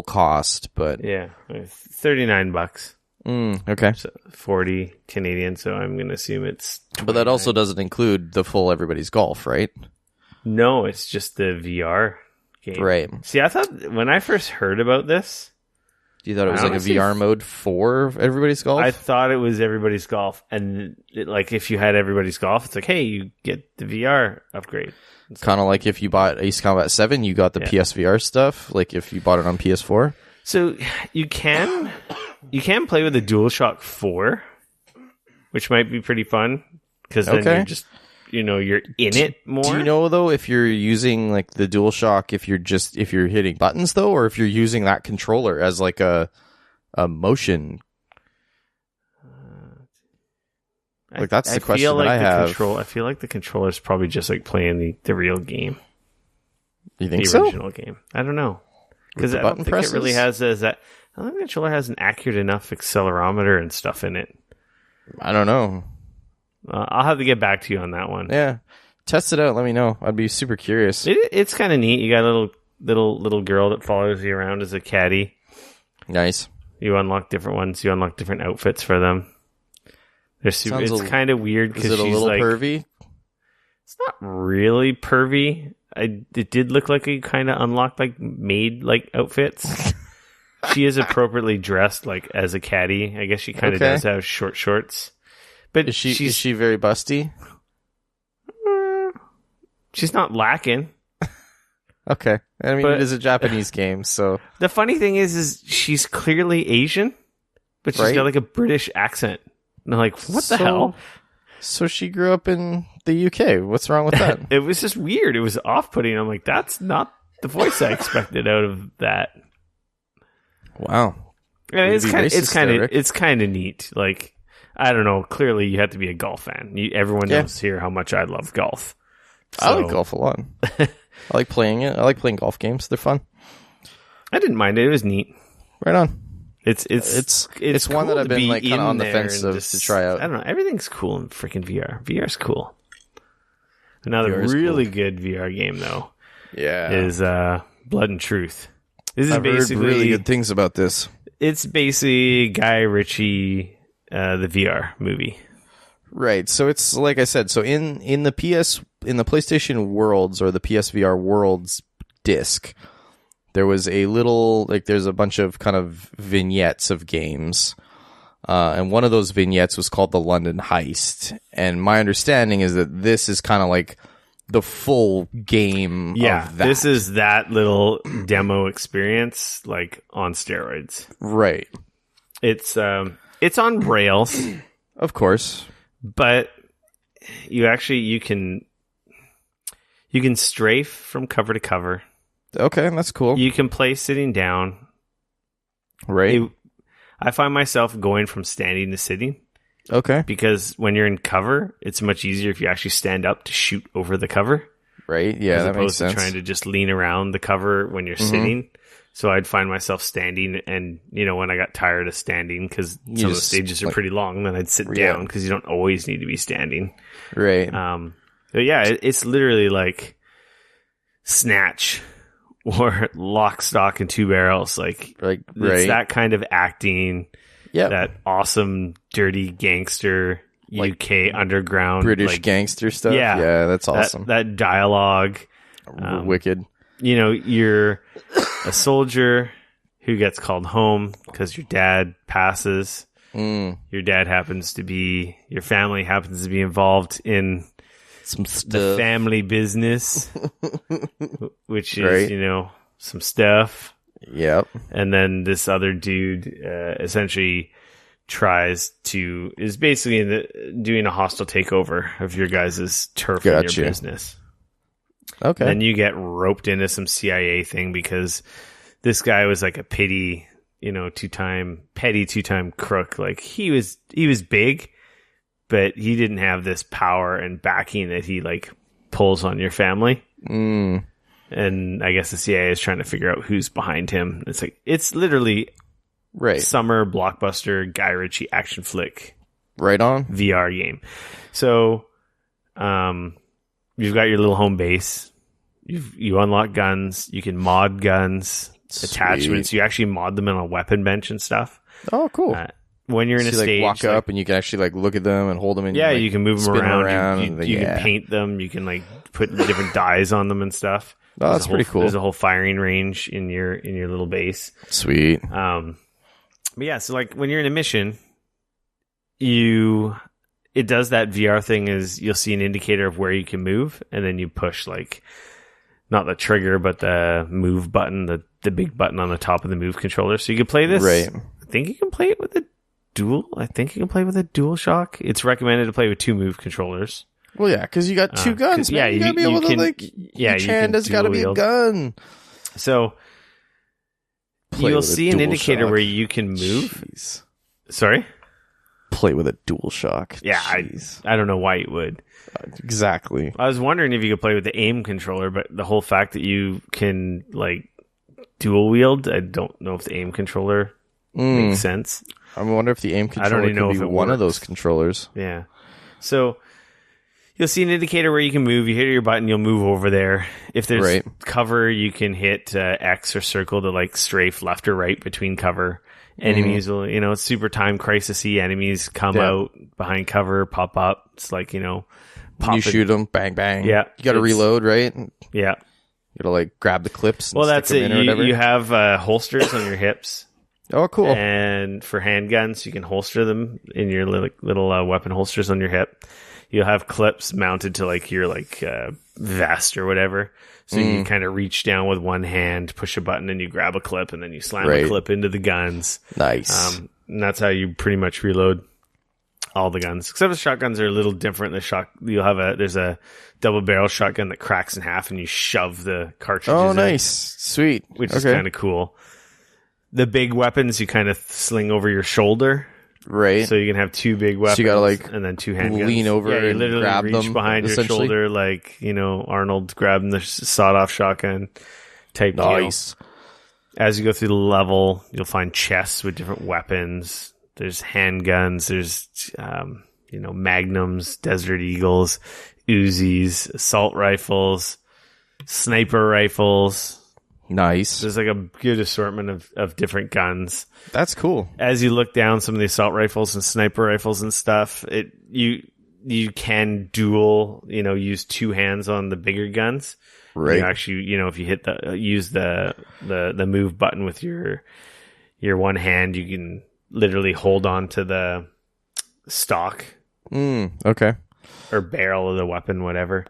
cost, but yeah, $39. Okay, so 40 Canadian. So I'm going to assume it's. But that also doesn't include the full Everybody's Golf, right? No, it's just the VR game. Right. See, I thought when I first heard about this, you thought it was like a VR mode for Everybody's Golf? I thought it was Everybody's Golf, and like if you had Everybody's Golf, it's like, hey, you get the VR upgrade. Kind of like if you bought Ace Combat 7, you got the PSVR stuff. Like if you bought it on PS4. So you can play with the DualShock 4, which might be pretty fun because then you're just you're in it more. Do you know though if you're using like the DualShock, if you're hitting buttons though, or if you're using that controller as like a motion? Like that's the question that I have. I feel like the controller is probably just like playing the real game. You think the original game? I don't know, because I don't think presses? it really has I don't think the controller has an accurate enough accelerometer and stuff in it. I don't know. I'll have to get back to you on that one. Yeah, test it out. Let me know. I'd be super curious. It's kind of neat. You got a little little girl that follows you around as a caddy. Nice. You unlock different ones. You unlock different outfits for them. They're super. It's kind of weird because she's a little like pervy. It's not really pervy. It did look like you kind of unlocked like maid like outfits. She is appropriately dressed like as a caddy. I guess she kind of does have short shorts. But is she very busty? She's not lacking. Okay. I mean, it is a Japanese game, so... The funny thing is she's clearly Asian, but she's got like a British accent. And I'm like, what the hell? So she grew up in the UK. What's wrong with that? It was just weird. It was off-putting. I'm like, that's not the voice I expected out of that. Wow. Yeah, it's kind of neat. Like, I don't know. Clearly, you have to be a golf fan. Everyone knows here how much I love golf. So, I like golf a lot. I like playing it. I like playing golf games. They're fun. I didn't mind it. It was neat. Right on. It's cool one that I've been like kind of on the fence to try out. I don't know. Everything's cool in freaking VR. VR's cool. Another really good VR game though. Yeah. Is Blood and Truth. I've heard really good things about this. It's basically Guy Ritchie, the VR movie. Right. So it's like I said. So in the PlayStation Worlds or the PSVR Worlds disc, there was a little there's a bunch of kind of vignettes of games, and one of those vignettes was called the London Heist. And my understanding is that this is kind of like the full game. Yeah, of that. This is that little demo experience, like on steroids. Right. It's on rails, of course. But you can strafe from cover to cover. Okay, that's cool. You can play sitting down. Right. I find myself going from standing to sitting. Okay. Because when you're in cover, it's much easier if you actually stand up to shoot over the cover. Right. Yeah, that makes sense. As opposed to trying to just lean around the cover when you're sitting. So I'd find myself standing, and when I got tired of standing, because some of the stages are pretty long, then I'd sit down because you don't always need to be standing. Right. But yeah, it's literally like Snatch or Lock, Stock, and Two Barrels. It's that kind of acting. Yeah. That awesome, dirty gangster UK underground British gangster stuff. Yeah, that's awesome. That dialogue, wicked. You're a soldier who gets called home because your dad passes. Your dad your family happens to be involved in some stuff. The family business, which is, some stuff. Yep. And then this other dude essentially is basically doing a hostile takeover of your guys' turf and your business. Okay. Then you get roped into some CIA thing because this guy was like a petty two-time crook. Like he was big, but he didn't have this power and backing that he like pulls on your family. And I guess the CIA is trying to figure out who's behind him. It's literally summer blockbuster Guy Ritchie action flick. Right on. VR game. So, you've got your little home base. You unlock guns. You can mod guns, attachments. You actually mod them in a weapon bench and stuff. Oh, cool. When you're in a stage, walk up and you can actually look at them and hold them. And you can move them around. You can paint them. You can put different dyes on them and stuff. Oh, that's pretty cool. There's a whole firing range in your little base. Sweet. But yeah, so when you're in a mission, it does that VR thing is you'll see an indicator of where you can move, and then you push not the trigger, but the move button, the big button on the top of the move controller. So you can play this. Right. I think you can play it with a dual shock. It's recommended to play with 2 move controllers. Well, yeah, because you got 2 guns. Man. You gotta be able to each hand has got to be a gun. So you'll see an indicator where you can move. Jeez. Sorry? Play with a dual shock. Yeah, I don't know why you would. Exactly. I was wondering if you could play with the aim controller, but the whole fact that you can dual wield, I don't know if the aim controller makes sense. I wonder if the aim controller could be one of those controllers. Yeah. So You'll see an indicator where you can move. You hit your button, you'll move over there. If there's cover, you can hit X or circle to like strafe left or right between cover. Enemies will, it's super time crisis-y. Enemies come out behind cover, pop up. It's like, you shoot them, bang, bang. Yeah. You got to reload, right? Yeah. You got to like grab the clips. And that's stick it. them in or whatever. You have holsters on your hips. Oh, cool. And for handguns, you can holster them in your little weapon holsters on your hip. You'll have clips mounted to like your vest or whatever. So you kind of reach down with one hand, push a button, and you grab a clip, and then you slam a clip into the guns. Nice. And that's how you pretty much reload all the guns. Except the shotguns are a little different. There's a double barrel shotgun that cracks in half, and you shove the cartridges in. Oh, nice. Sweet. Which is kind of cool. The big weapons you kind of sling over your shoulder. Right. So you can have two big weapons, so you gotta and then two handguns. Lean over you and literally grab reach them behind your shoulder like, Arnold grabbing the sawed-off shotgun type nice. deal. As you go through the level, you'll find chests with different weapons. There's handguns. There's, magnums, Desert Eagles, Uzis, assault rifles, sniper rifles. Nice. There's like a good assortment of different guns. That's cool. As you look down some of the assault rifles and sniper rifles and stuff, you can use two hands on the bigger guns. Right. You actually, if you use the move button with your one hand, you can literally hold on to the stock. Okay. Or barrel of the weapon, whatever.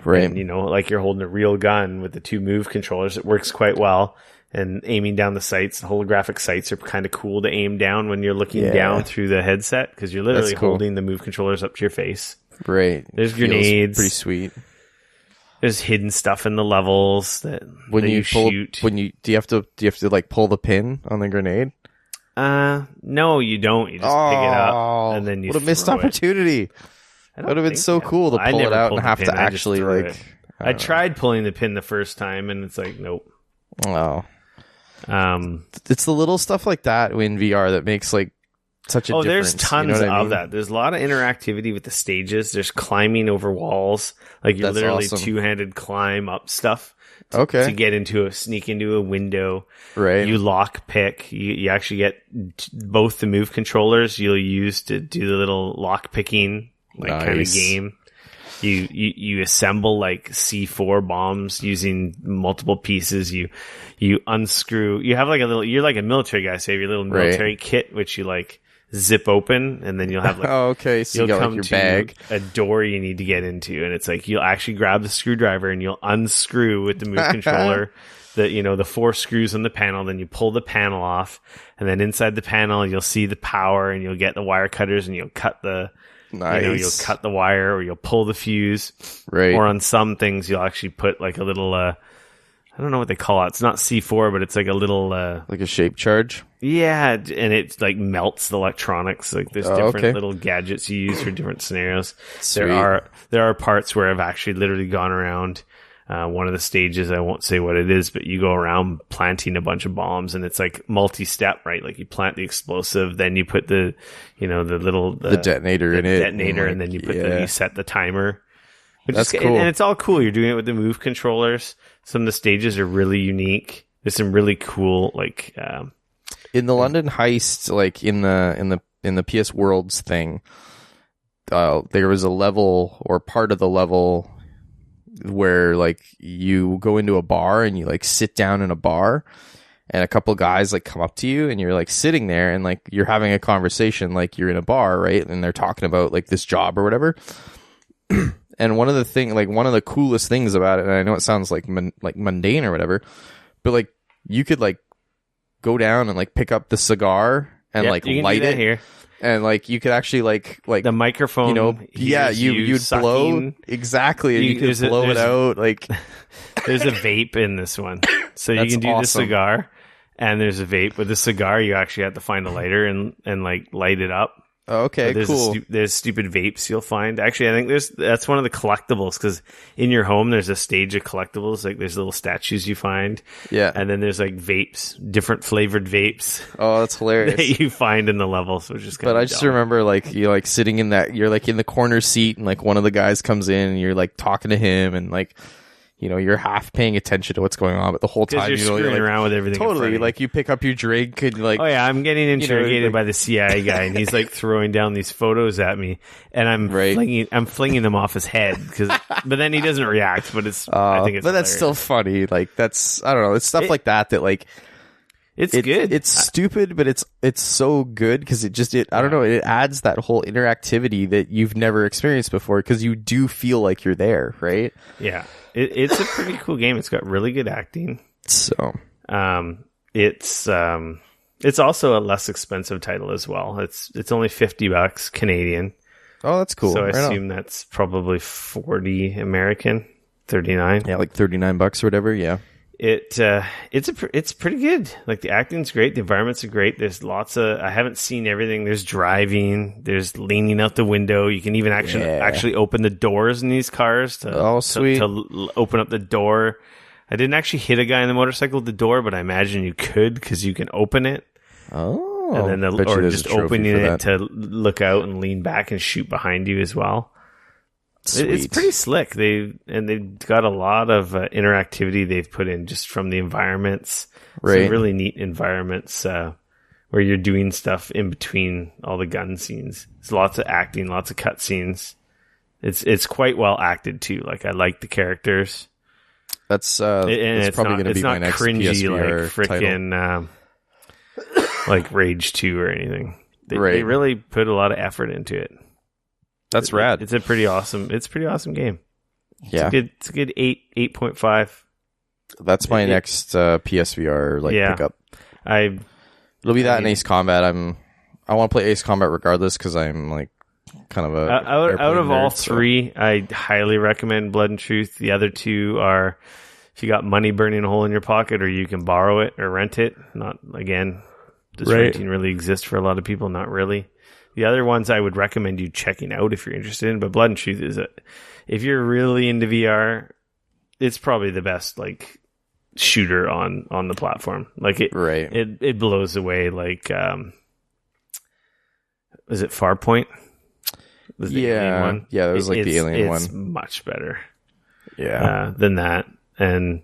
Right. And, like you're holding a real gun with the two move controllers. It works quite well. And aiming down the sights, the holographic sights are kind of cool to aim down when you're looking down through the headset because you're literally holding the move controllers up to your face. Right. There's grenades. Pretty sweet. There's hidden stuff in the levels that you shoot. Do you have to like pull the pin on the grenade? No, you don't. You just pick it up and then you. What a missed opportunity! That would have been so cool to pull it out and have to actually like. I tried pulling the pin the first time and it's like nope. Oh. It's the little stuff like that in VR that makes like such a difference. There's tons of that. There's a lot of interactivity with the stages. There's climbing over walls. Like you literally two-handed climb up stuff to get sneak into a window. Right. You lock pick. You actually get both the move controllers you'll use to do the little lock picking kind of game. You assemble like C4 bombs using multiple pieces. You unscrew. You have like you're like a military guy. So you have your little military kit, which you like zip open, and then you'll have like so you got like your bag, a door you need to get into, and it's like you'll actually grab the screwdriver and you'll unscrew with the move controller. The 4 screws on the panel, then you pull the panel off, and then inside the panel you'll see the power, and you'll get the wire cutters, and you'll cut the. Nice. You'll cut the wire or you'll pull the fuse. Right. Or on some things, you'll actually put like a little, I don't know what they call it. It's not C4, but it's like a little... like a shape charge? Yeah, and it like melts the electronics. Like there's different little gadgets you use for different scenarios. Sweet. There are parts where I've actually literally gone around... one of the stages, I won't say what it is, but you go around planting a bunch of bombs, and it's like multi-step, right? Like you plant the explosive, then you put the detonator in it, and then you put you set the timer. That's cool, and it's all cool. You're doing it with the move controllers. Some of the stages are really unique. There's some really cool, like in the London heist, like in the PS Worlds thing. There was a level or part of the level where like you go into a bar and you like sit down in a bar and a couple guys like come up to you and you're like sitting there and like you're having a conversation like you're in a bar, right? And they're talking about like this job or whatever. And one of the coolest things about it, and I know it sounds like mundane or whatever, but like you could like go down and like pick up the cigar and like light it here. And like you could actually like the microphone, you'd blow exactly, and you could blow it out. Like there's a vape in this one, so you can do the cigar, and there's a vape with the cigar. You actually have to find a lighter and like light it up. Okay, cool. There's stupid vapes you'll find. Actually, I think that's one of the collectibles, because in your home there's a stage of collectibles. Like there's little statues you find. Yeah. And then there's like vapes, different flavored vapes. Oh, that's hilarious. That you find in the levels, which is kind of But I just remember like you're like sitting in that, you're like in the corner seat, and like one of the guys comes in and you're like talking to him, and like, you know, you're half paying attention to what's going on, but the whole time you're screwing like, around with everything. Totally, like you pick up your drink and like, oh yeah, I'm getting interrogated like, by the CIA guy, and he's like throwing down these photos at me, and I'm flinging them off his head, but then he doesn't react. But I think it's but that's still funny. Like that's, I don't know, it's stuff like that like. It's good. It's stupid, but it's so good because I don't know, it adds that whole interactivity that you've never experienced before, because you do feel like you're there, right? Yeah, it's a pretty cool game. It's got really good acting. So, it's also a less expensive title as well. It's only $50 Canadian. Oh, that's cool. So I assume that's probably 40 American, 39. Yeah, like $39 or whatever. Yeah. It's pretty good. Like the acting's great, the environments are great. There's lots of, I haven't seen everything. There's driving, there's leaning out the window. You can even actually open the doors in these cars to open up the door. I didn't actually hit a guy on the motorcycle with the door, but I imagine you could, because you can open it. Oh, and then or just opening it to look out and lean back and shoot behind you as well. It's pretty slick. They've got a lot of interactivity they've put in just from the environments. Right. Some really neat environments where you're doing stuff in between all the gun scenes. It's lots of acting, lots of cut scenes. It's quite well acted too. Like I like the characters. That's it's probably going to be my next cringy, PSVR like freaking like Rage 2 or anything. They really put a lot of effort into it. That's rad. It's a pretty awesome game. Yeah. It's a good 8.5. That's my next PSVR pickup. It'll be that and Ace Combat. I want to play Ace Combat regardless, because I'm like kind of a out of all three, I highly recommend Blood and Truth. The other two are, if you got money burning a hole in your pocket, or you can borrow it or rent it. Not, again, does renting really exist for a lot of people? Not really. The other ones I would recommend you checking out if you're interested in, but Blood and Truth is if you're really into VR, it's probably the best like shooter on the platform. Like it blows away. Like is it Farpoint? Yeah, that was like the Alien one. It's much better. Yeah, than that, and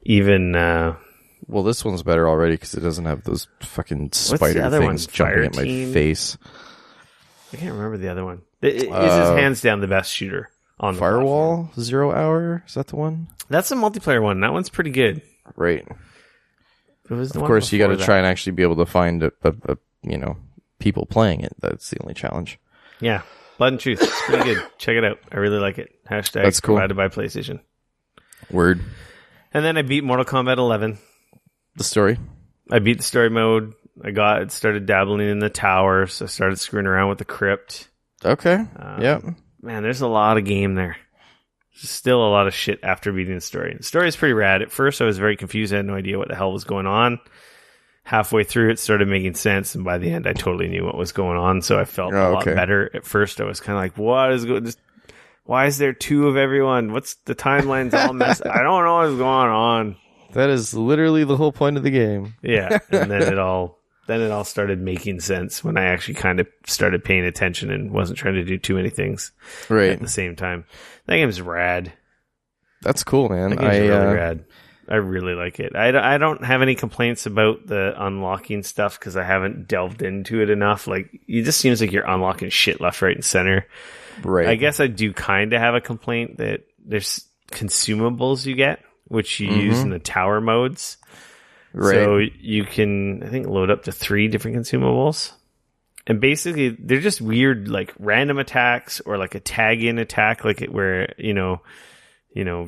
even. Well, this one's better already because it doesn't have those fucking spider things jumping at my face. I can't remember the other one. It is hands down the best shooter on the Firewall platform. 0 Hour. Is that the one? That's a multiplayer one. That one's pretty good. Right. Of course, you got to try and actually be able to find a people playing it. That's the only challenge. Yeah, Blood and Truth. It's pretty good. Check it out. I really like it. Hashtag That's cool. Provided by PlayStation. Word. And then I beat Mortal Kombat 11. The story. I beat the story mode. I started dabbling in the tower, so I started screwing around with the crypt. Okay. Yeah. Man, there's a lot of game there. There's still a lot of shit after beating the story. The story is pretty rad. At first, I was very confused. I had no idea what the hell was going on. Halfway through, it started making sense, and by the end, I totally knew what was going on, so I felt a lot better. At first, I was kind of like, what is going on? Why is there two of everyone? What's the timeline's all messed? I don't know what's going on. That is literally the whole point of the game. Yeah, and then it all started making sense when I actually kind of started paying attention and wasn't trying to do too many things at the same time. That game's rad. That's cool, man. That game's really rad. I really like it. I don't have any complaints about the unlocking stuff because I haven't delved into it enough. Like, it just seems like you're unlocking shit left, right, and center. Right. I guess I do kind of have a complaint that there's consumables you get, which you use in the tower modes. Right. So you can, I think, load up to 3 different consumables. And basically, they're just weird, like, random attacks or, like, a tag-in attack, like, where,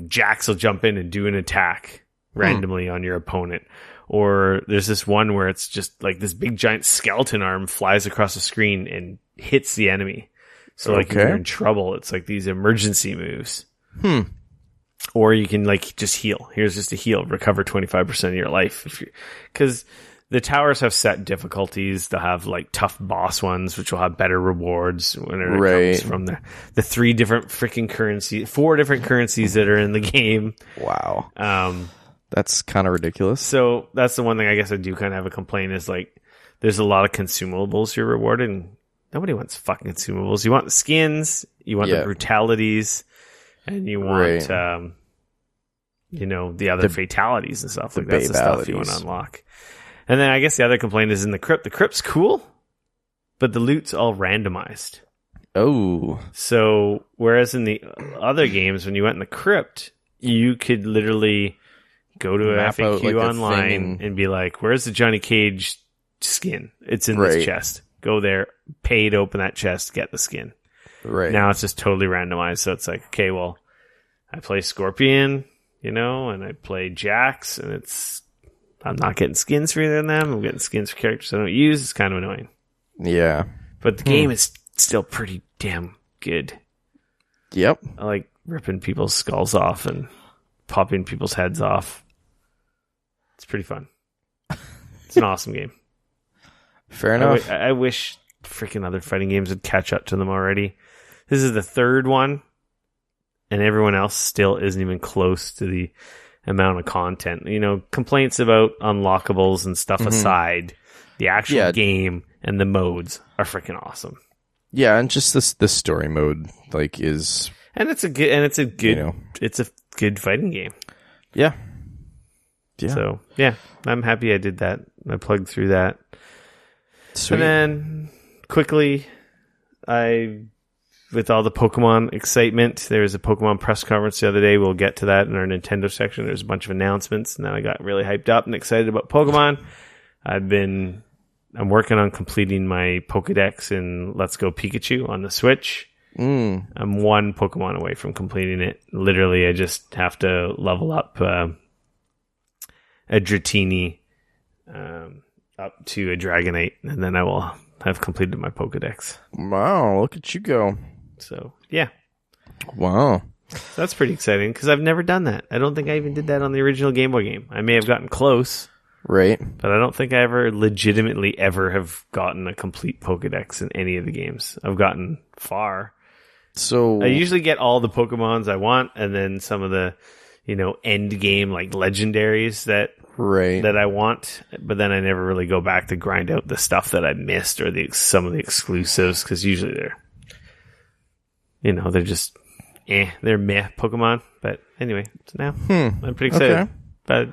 Jax will jump in and do an attack randomly on your opponent. Or there's this one where it's just, like, this big giant skeleton arm flies across the screen and hits the enemy. So, like, if you're in trouble, it's, like, these emergency moves. Or you can, like, just heal. Here's just a heal. Recover 25% of your life. Because the towers have set difficulties. They'll have like tough boss ones, which will have better rewards when it comes from the 3 different freaking currencies, 4 different currencies that are in the game. Wow. That's kind of ridiculous. So that's the one thing I guess I do kind of have a complaint is like there's a lot of consumables you're rewarded, and nobody wants fucking consumables. You want the skins, you want the brutalities, and you want the other fatalities and stuff. Like that's the stuff you want to unlock. And then I guess the other complaint is in the crypt. The crypt's cool, but the loot's all randomized. Oh. So whereas in the other games, when you went in the crypt, you could literally go to a FAQ online and be like, where's the Johnny Cage skin? It's in this chest. Go there, pay to open that chest, get the skin. Right. Now it's just totally randomized. So it's like, okay, well, I play Scorpion, and I play Jax, and I'm not getting skins for either of them. I'm getting skins for characters I don't use. It's kind of annoying. Yeah. But the game is still pretty damn good. Yep. I like ripping people's skulls off and popping people's heads off. It's pretty fun. It's an awesome game. Fair enough. I wish freaking other fighting games would catch up to them already. This is the 3rd one, and everyone else still isn't even close to the amount of content. Complaints about unlockables and stuff aside, the actual game and the modes are freaking awesome. Yeah, and just the story mode is, and it's a good fighting game. Yeah. Yeah. So I'm happy I did that. I plugged through that. Sweet. And then quickly, with all the Pokemon excitement, there was a Pokemon press conference the other day. We'll get to that in our Nintendo section. There's a bunch of announcements, and then I got really hyped up and excited about Pokemon. I'm working on completing my Pokedex in Let's Go Pikachu on the Switch. I'm 1 Pokemon away from completing it. Literally, I just have to level up a Dratini up to a Dragonite, and then I will have completed my Pokedex. Wow, look at you go. So, yeah. Wow. So that's pretty exciting, because I've never done that. I don't think I even did that on the original Game Boy game. I may have gotten close. Right. But I don't think I ever legitimately ever have gotten a complete Pokedex in any of the games. I've gotten far. So I usually get all the Pokemons I want, and then some of the, end game, like legendaries that I want, but then I never really go back to grind out the stuff that I missed or some of the exclusives, because usually they're just they're meh Pokemon. But anyway, so now I'm pretty excited. Okay. But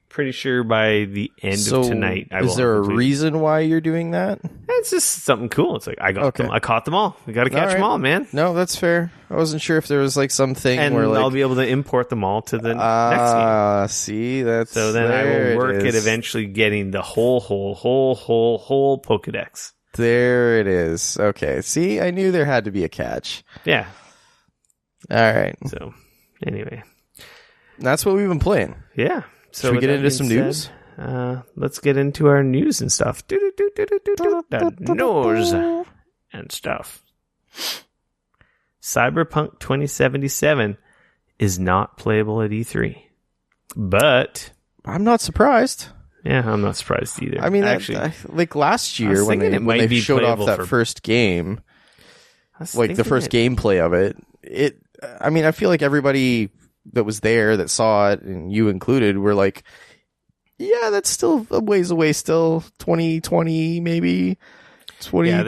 pretty sure by the end of tonight I will. Is there a reason why you're doing that? It's just something cool. It's like I caught them all. We got to catch them all, man. No, that's fair. I wasn't sure if there was something and where I'll be able to import them all to the next game. See, that's so then I will work at eventually getting the whole Pokedex. There it is. Okay. See, I knew there had to be a catch. Yeah. All right. So anyway, that's what we've been playing. Yeah. So should we get into some news? Let's get into our news and stuff. The news and stuff. Cyberpunk 2077 is not playable at E3. But I'm not surprised. Yeah, I'm not surprised either. I mean, actually, like last year when they showed off that first game, like the first gameplay of it, I mean, I feel like everybody that was there that saw it, and you included, were like, yeah, that's still a ways away still. 2020, maybe 20. Yeah,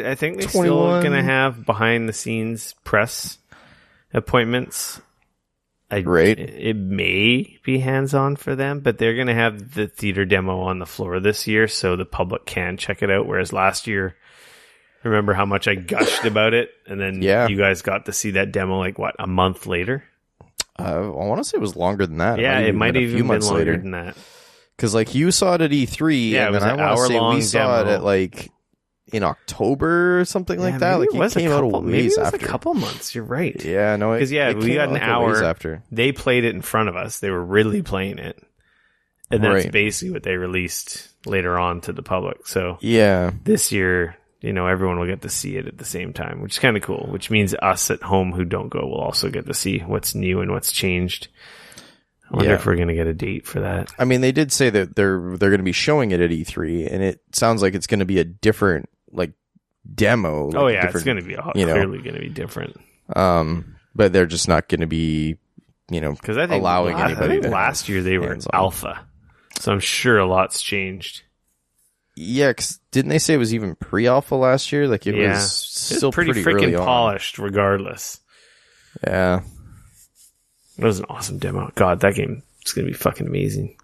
I think they're still going to have behind the scenes press appointments. Right. It may be hands-on for them, but they're going to have the theater demo on the floor this year, so the public can check it out. Whereas last year, remember how much I gushed about it, and then you guys got to see that demo a month later? I want to say it was longer than that. Yeah, it might have even been longer than that. Because you saw it at E3, and then I want to say we saw it at in October or something like that. Like it came out a ways after. A couple months. You're right. Yeah, no, because we got an hour after. They played it in front of us. They were really playing it, and that's basically what they released later on to the public. So this year, everyone will get to see it at the same time, which is kind of cool. Which means us at home who don't go will also get to see what's new and what's changed. I wonder if we're going to get a date for that. I mean, they did say that they're going to be showing it at E3, and it sounds like it's going to be a different like demo. Like it's going to be clearly going to be different. But they're just not going to be, because I think allowing anybody. I think last year they were in alpha, so I'm sure a lot's changed. Yeah, cause didn't they say it was even pre-alpha last year? Like it was still pretty freaking polished, regardless. Yeah. It was an awesome demo. God, that game is going to be fucking amazing.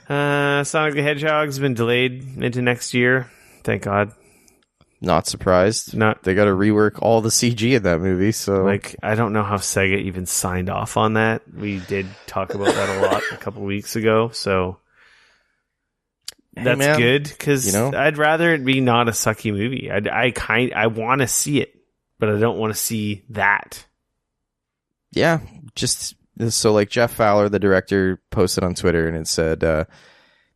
Sonic the Hedgehog's been delayed into next year. Thank God. Not surprised. They got to rework all the CG in that movie. So, I don't know how Sega even signed off on that. We did talk about that a lot a couple weeks ago. So that's good because I'd rather it be not a sucky movie. I want to see it, but I don't want to see that. Yeah, just so like Jeff Fowler, the director, posted on Twitter and it said,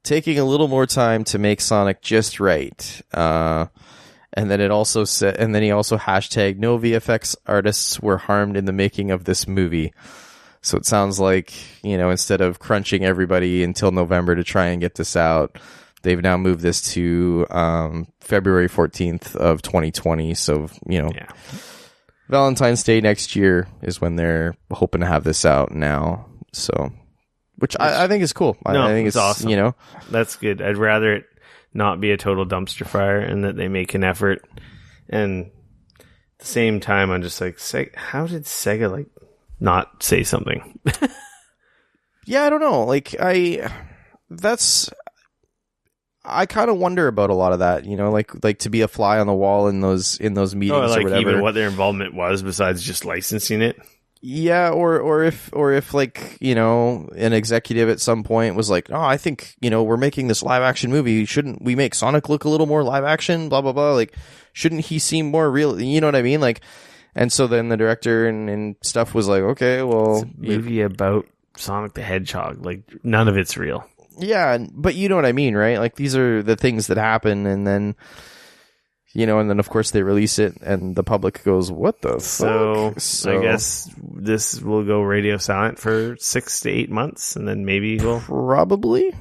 taking a little more time to make Sonic just right. And then it also said, and then he also hashtagged no VFX artists were harmed in the making of this movie. So it sounds like, instead of crunching everybody until November to try and get this out, they've now moved this to February 14th of 2020. So, Valentine's Day next year is when they're hoping to have this out now. So, which I think is cool. I think it's awesome. That's good. I'd rather it not be a total dumpster fire and that they make an effort. And at the same time, I'm just like, how did Sega not say something? Yeah, I don't know. I kind of wonder about a lot of that, like to be a fly on the wall in those meetings or whatever. Even what their involvement was besides just licensing it. Yeah, or if an executive at some point was like, oh, I think we're making this live action movie. Shouldn't we make Sonic look a little more live action? Blah blah blah. Like, shouldn't he seem more real? You know what I mean? Like, and so then the director and stuff was like, okay, well, it's a movie about Sonic the Hedgehog. Like, none of it's real. Yeah, but you know what I mean, right? Like, these are the things that happen, and then, and then, of course, they release it, and the public goes, what the fuck? So I guess this will go radio silent for 6 to 8 months, and then maybe we'll... Probably.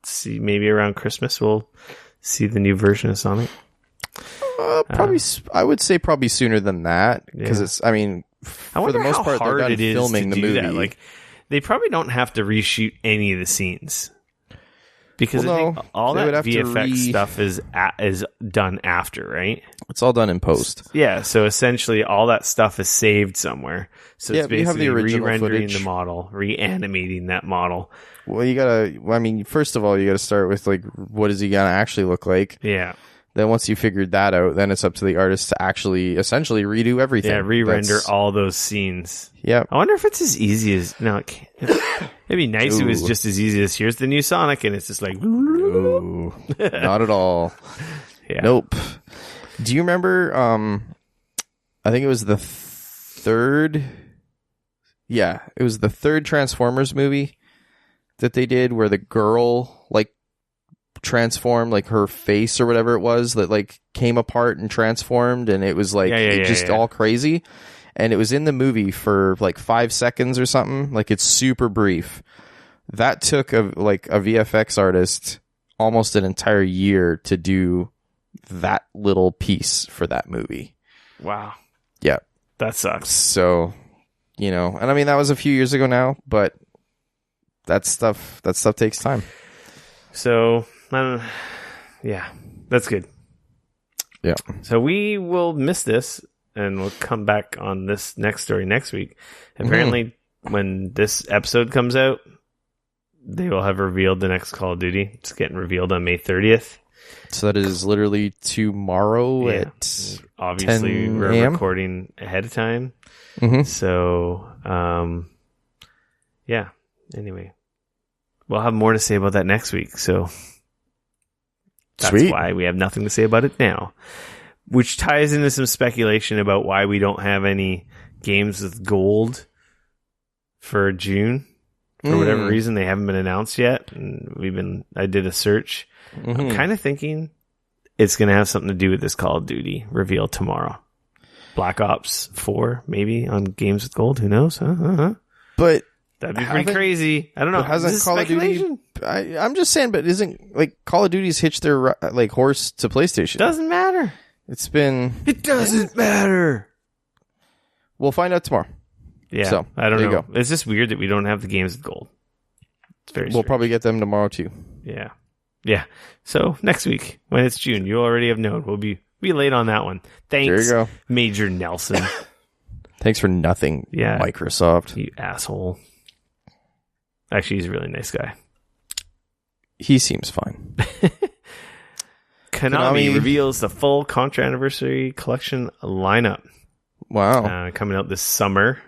See, maybe around Christmas we'll see the new version of Sonic. Probably, I would say probably sooner than that, because it's, for the most part, they're done filming the movie. That. Like, they probably don't have to reshoot any of the scenes. Because I think all that VFX stuff is done after, right? It's all done in post. Yeah, so essentially all that stuff is saved somewhere. So it's basically re-rendering the model, reanimating that model. Well, first of all, you gotta start with, what is he gonna actually look like? Yeah. Then once you figured that out, then it's up to the artist to actually essentially redo everything. Yeah, re-render all those scenes. Yeah. I wonder if it's as easy as... No, it can't. It'd be nice if it was just as easy as here's the new Sonic and it's just like... No, not at all. Yeah. Nope. Do you remember, I think it was the third... Yeah, it was the third Transformers movie that they did where the girl, transformed, her face or whatever it was that, came apart and transformed, and it was, all crazy. And it was in the movie for 5 seconds or something. It's super brief. That took a VFX artist almost an entire year to do that little piece for that movie. Wow. Yeah. That sucks. So, and that was a few years ago now, but that stuff takes time. So, yeah, that's good. Yeah. So we will miss this. And we'll come back on this next story next week. Apparently, when this episode comes out, they will have revealed the next Call of Duty. It's getting revealed on May 30th. So that is literally tomorrow at obviously 10 we're a.m.? recording ahead of time. Mm-hmm. So, yeah. Anyway, we'll have more to say about that next week. So that's Sweet. Why we have nothing to say about it now. Which ties into some speculation about why we don't have any games with gold for June. For whatever reason, they haven't been announced yet. And I did a search. Mm-hmm. I'm kind of thinking it's going to have something to do with this Call of Duty reveal tomorrow. Black Ops 4, maybe, on games with gold. Who knows? But That'd be pretty crazy. I don't know. Hasn't Call of Duty? I'm just saying, but isn't like Call of Duty's hitched their like horse to PlayStation? Doesn't matter. It doesn't matter. We'll find out tomorrow. Yeah, so, I don't know. Go. It's just weird that we don't have the games with gold. It's very. We'll probably get them tomorrow too. Yeah. So next week, when it's June, you already have known. We'll be late on that one. Thanks, there you go. Major Nelson. Thanks for nothing, Microsoft. You asshole. Actually, he's a really nice guy. He seems fine. Konami reveals the full Contra Anniversary Collection lineup. Wow. Coming out this summer.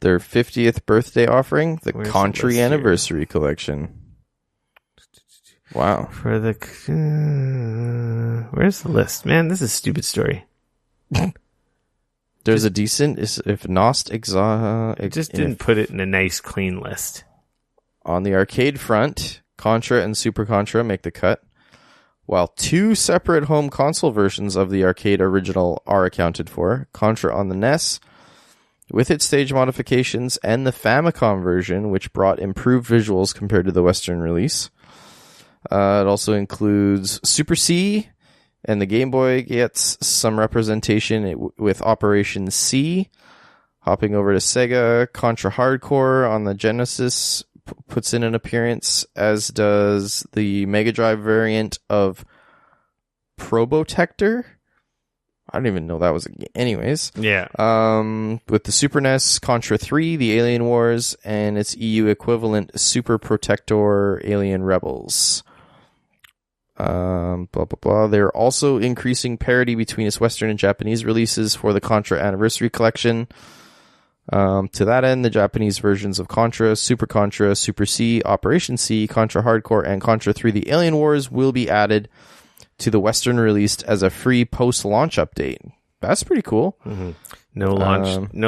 Their 50th birthday offering, the Contra Anniversary Collection. Wow. For the... where's the list? Man, this is a stupid story. There's a decent, if not it just didn't put it in a nice, clean list. On the arcade front, Contra and Super Contra make the cut, while 2 separate home console versions of the arcade original are accounted for. Contra on the NES, with its stage modifications, and the Famicom version, which brought improved visuals compared to the Western release. It also includes Super C, and the Game Boy gets some representation with Operation C. Hopping over to Sega, Contra Hardcore on the Genesis puts in an appearance, as does the Mega Drive variant of Probotector. I don't even know that was a game. Anyways. Yeah. With the Super NES, Contra 3, the Alien Wars, and its EU equivalent, Super Protector Alien Rebels. Blah, blah, blah. They're also increasing parity between its Western and Japanese releases for the Contra Anniversary Collection. To that end, the Japanese versions of Contra, Super C, Operation C, Contra Hardcore, and Contra 3 The Alien Wars will be added to the Western release as a free post-launch update. That's pretty cool. Mm-hmm. No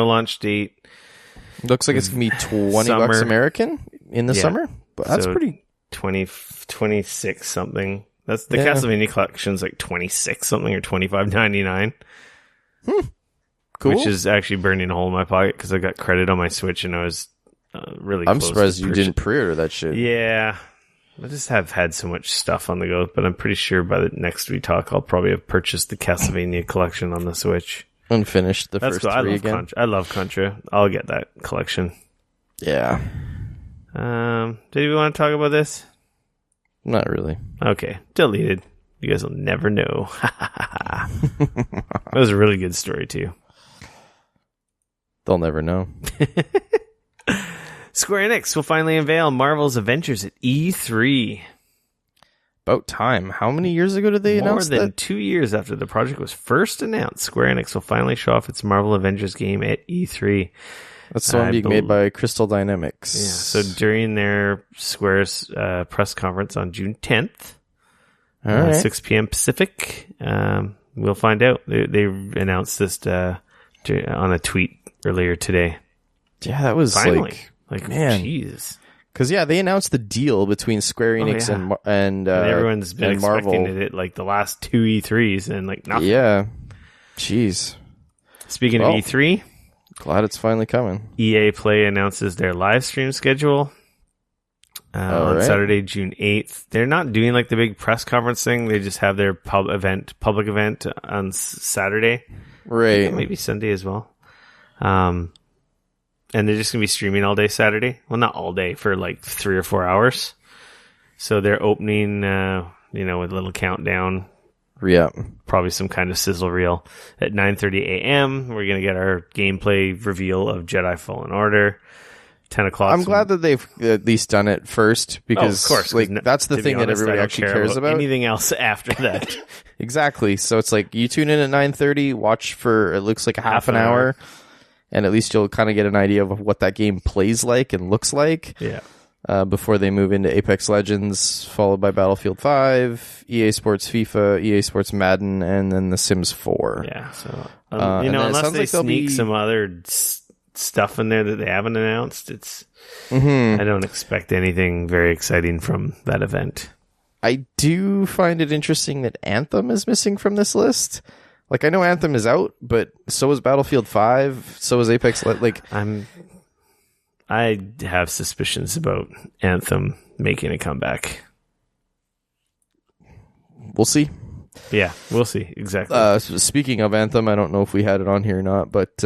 launch date. Looks like it's going to be $20 American in the summer, but that's pretty... 26 something. That's the Castlevania collection's like 26 something or $25.99. Cool. Which is actually burning a hole in my pocket because I got credit on my Switch and I was really I'm close surprised to you didn't pre-order that shit. Yeah. I just have had so much stuff on the go, but I'm pretty sure by the next we talk, I'll probably have purchased the Castlevania collection on the Switch. Unfinished the first cool. three again. I love Contra. I'll get that collection. Yeah. Did we want to talk about this? Not really. Okay. Deleted. You guys will never know. That was a really good story, too. They'll never know. Square Enix will finally unveil Marvel's Avengers at E3. About time. How many years ago did they announce that? More than 2 years after the project was first announced, Square Enix will finally show off its Marvel Avengers game at E3. That's the one being made by Crystal Dynamics. Yeah, so during their Square's press conference on June 10th, 6 p.m. Pacific, we'll find out. They announced this on a tweet earlier today. Yeah, that was finally man. Jeez. Because they announced the deal between Square Enix and everyone's been expecting Marvel. it like the last 2 E3s and like nothing. Yeah. Jeez. Speaking of E3, glad it's finally coming. EA Play announces their live stream schedule on Saturday, June 8th. They're not doing like the big press conference thing. They just have their public event on Saturday. Right. Maybe Sunday as well. And they're just going to be streaming all day Saturday. Well, not all day, for like 3 or 4 hours. So they're opening, with a little countdown. Yeah. Probably some kind of sizzle reel. At 9:30 a.m., we're going to get our gameplay reveal of Jedi Fallen Order. 10 o'clock. I'm glad that they've at least done it first, because of course, that's the thing that everybody actually cares about. Anything else after that. Exactly. So it's like you tune in at 9:30, watch for, it looks like a half an hour. And at least you'll kind of get an idea of what that game plays like and looks like. Yeah. Before they move into Apex Legends, followed by Battlefield 5, EA Sports FIFA, EA Sports Madden, and then The Sims 4. Yeah. So, unless they sneak some other stuff in there that they haven't announced, I don't expect anything very exciting from that event. I do find it interesting that Anthem is missing from this list. Like, I know Anthem is out, but so is Battlefield 5, so is Apex. I'm I have suspicions about Anthem making a comeback. We'll see. Yeah, we'll see. Exactly. Speaking of Anthem, I don't know if we had it on here or not, but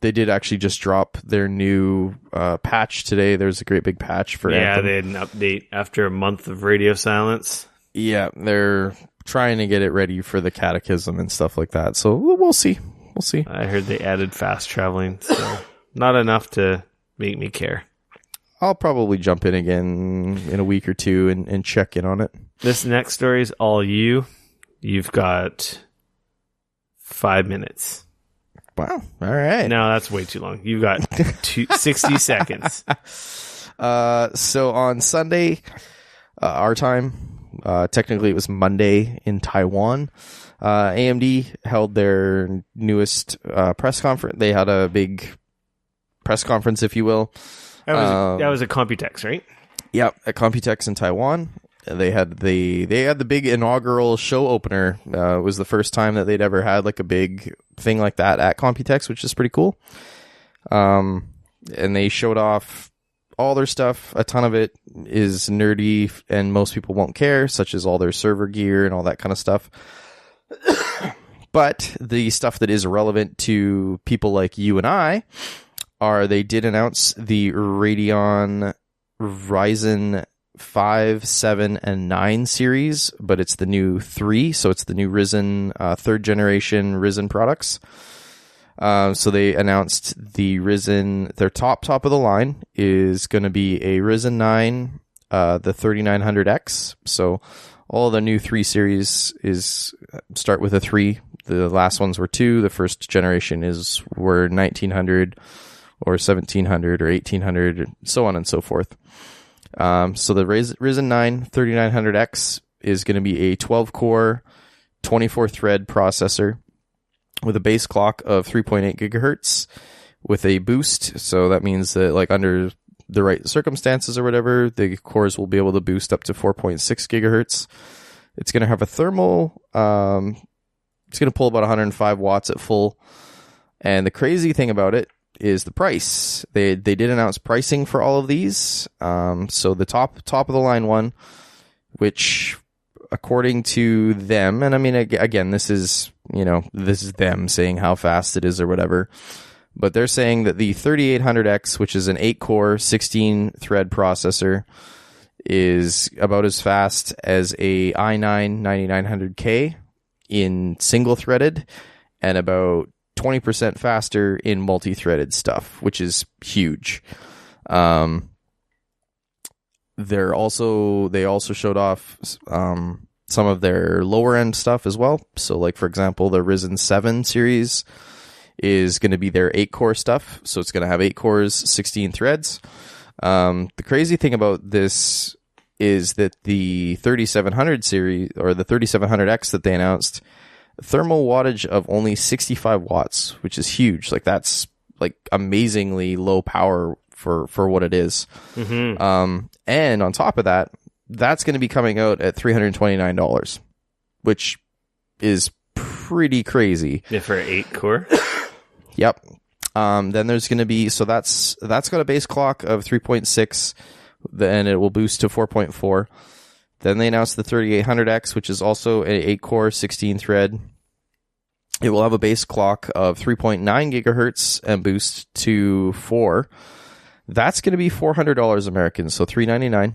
they did actually just drop their new patch today. There's a great big patch for Anthem. They had an update after a month of radio silence. Yeah, they're trying to get it ready for the catechism and stuff like that. So we'll see. We'll see. I heard they added fast traveling, so not enough to make me care. I'll probably jump in again in a week or two and check in on it. This next story is all you. You've got 5 minutes. Wow. All right. No, that's way too long. You've got 60 seconds. So on Sunday, our time, technically it was Monday in Taiwan, AMD held their newest press conference. They had a big press conference, if you will. That was a Computex, right? Yeah, at Computex in Taiwan. They had the big inaugural show opener. It was the first time that they'd ever had like a big thing like that at Computex, which is pretty cool. And they showed off all their stuff. A ton of it is nerdy and most people won't care, such as all their server gear and all that kind of stuff. But the stuff that is relevant to people like you and I they did announce the Radeon Ryzen 5, 7, and 9 series, but it's the new 3, so it's the new Ryzen, third generation Ryzen products. So they announced the Ryzen, their top of the line is going to be a Ryzen 9, the 3900X. So all the new 3 series start with a 3. The last ones were 2. The first generation were 1900 or 1700 or 1800, so on and so forth. So the Ryzen 9 3900X is going to be a 12-core, 24-thread processor with a base clock of 3.8 gigahertz with a boost. So that means that, like, under the right circumstances or whatever, the cores will be able to boost up to 4.6 gigahertz. It's going to have a thermal. It's going to pull about 105 watts at full. And the crazy thing about it is the price. They did announce pricing for all of these. So the top of the line one, which according to them, and I mean, again, this is them saying how fast it is or whatever, but they're saying that the 3800X, which is an 8-core 16-thread processor, is about as fast as a i9 9900K in single-threaded and about 20% faster in multi-threaded stuff, which is huge. They also showed off some of their lower end stuff as well. So, like, for example, the Ryzen 7 series is going to be their 8-core stuff. So it's going to have 8 cores, 16 threads. The crazy thing about this is that the 3700 series, or the 3700X that they announced, thermal wattage of only 65 watts, which is huge. Like, that's like amazingly low power for what it is. Mm-hmm. And on top of that, that's going to be coming out at $329, which is pretty crazy. Yeah, for 8-core? Yep. Then there's going to be, so that's got a base clock of 3.6, then it will boost to 4.4. Then they announced the 3800X, which is also an 8-core, 16-thread. It will have a base clock of 3.9 gigahertz and boost to 4. That's going to be $400 American, so $399.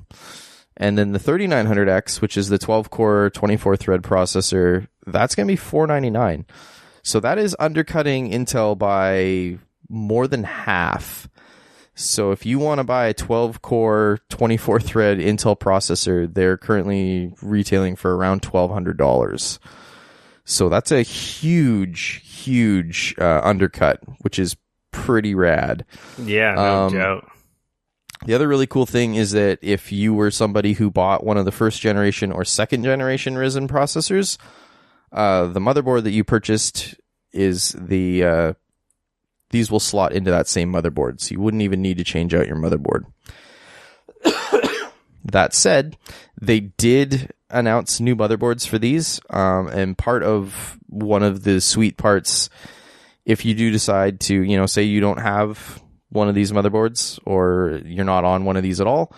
And then the 3900X, which is the 12-core, 24-thread processor, that's going to be $499. So that is undercutting Intel by more than half. So if you want to buy a 12-core, 24-thread Intel processor, they're currently retailing for around $1,200. So that's a huge undercut, which is pretty rad. Yeah, no doubt. The other really cool thing is that if you were somebody who bought one of the first generation or second generation Ryzen processors, the motherboard that you purchased is these will slot into that same motherboard, so you wouldn't even need to change out your motherboard. That said, they did announce new motherboards for these, and part of one of the sweet parts, if you do decide to, say you don't have one of these motherboards or you're not on one of these at all,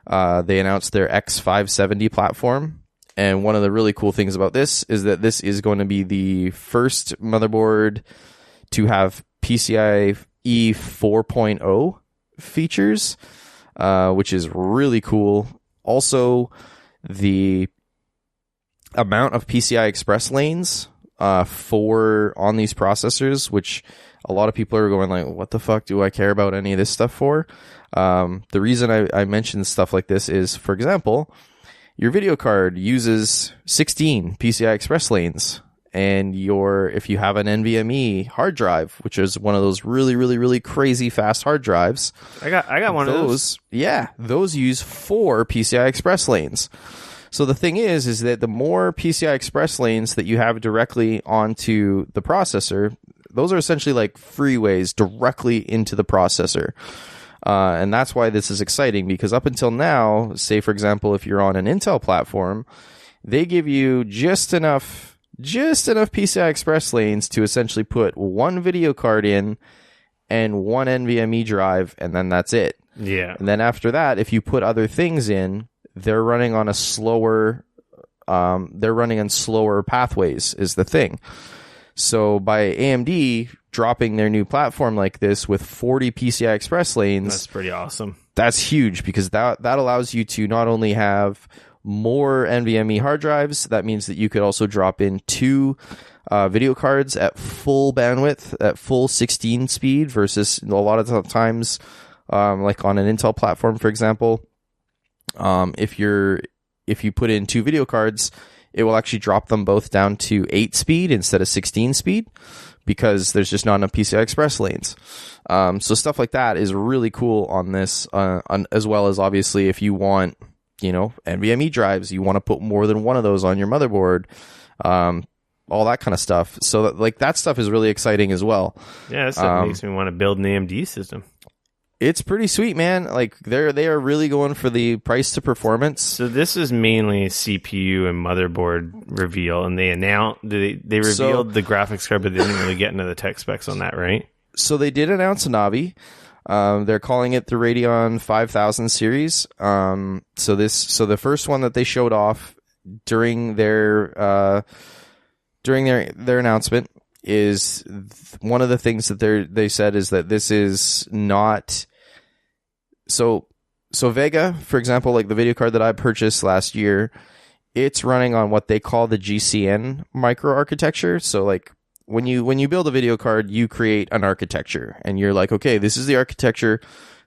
they announced their X570 platform. And one of the really cool things about this is that this is going to be the first motherboard to have PCIe 4.0 features, which is really cool. Also, the amount of PCI Express lanes on these processors, which a lot of people are going like, what the fuck do I care about any of this stuff for? The reason I mention stuff like this is, for example, your video card uses 16 PCI Express lanes, and if you have an NVMe hard drive, which is one of those really, really, really crazy fast hard drives, I got one of those. Yeah, those use 4 PCI Express lanes. So the thing is that the more PCI Express lanes that you have directly onto the processor, those are essentially like freeways directly into the processor. And that's why this is exciting, because up until now, say for example, if you're on an Intel platform, they give you just enough PCI Express lanes to essentially put one video card in and one NVMe drive, and then that's it. Yeah. And then after that, if you put other things in, they're running on slower pathways is the thing. So by AMD dropping their new platform like this with 40 PCI Express lanes, that's pretty awesome. That's huge, because that allows you to not only have more NVMe hard drives, that means that you could also drop in 2 video cards at full bandwidth, at full 16 speed, versus a lot of times, like on an Intel platform, for example, if you put in 2 video cards, it will actually drop them both down to 8 speed instead of 16 speed, because there's just not enough PCI Express lanes. So stuff like that is really cool on this, as well as obviously if you want, NVMe drives, you want to put more than one of those on your motherboard, all that kind of stuff. So that stuff is really exciting as well. Yeah, that stuff makes me want to build an AMD system. It's pretty sweet, man. Like they are really going for the price to performance. So this is mainly CPU and motherboard reveal, and they revealed the graphics card, but they didn't really get into the tech specs on that, right? So they did announce a Navi. They're calling it the Radeon 5000 series. So the first one that they showed off during their announcement is one of the things that they said is that this is not. So Vega, for example, like the video card that I purchased last year, it's running on what they call the GCN microarchitecture. So like when you build a video card, you create an architecture, and you're like, okay, this is the architecture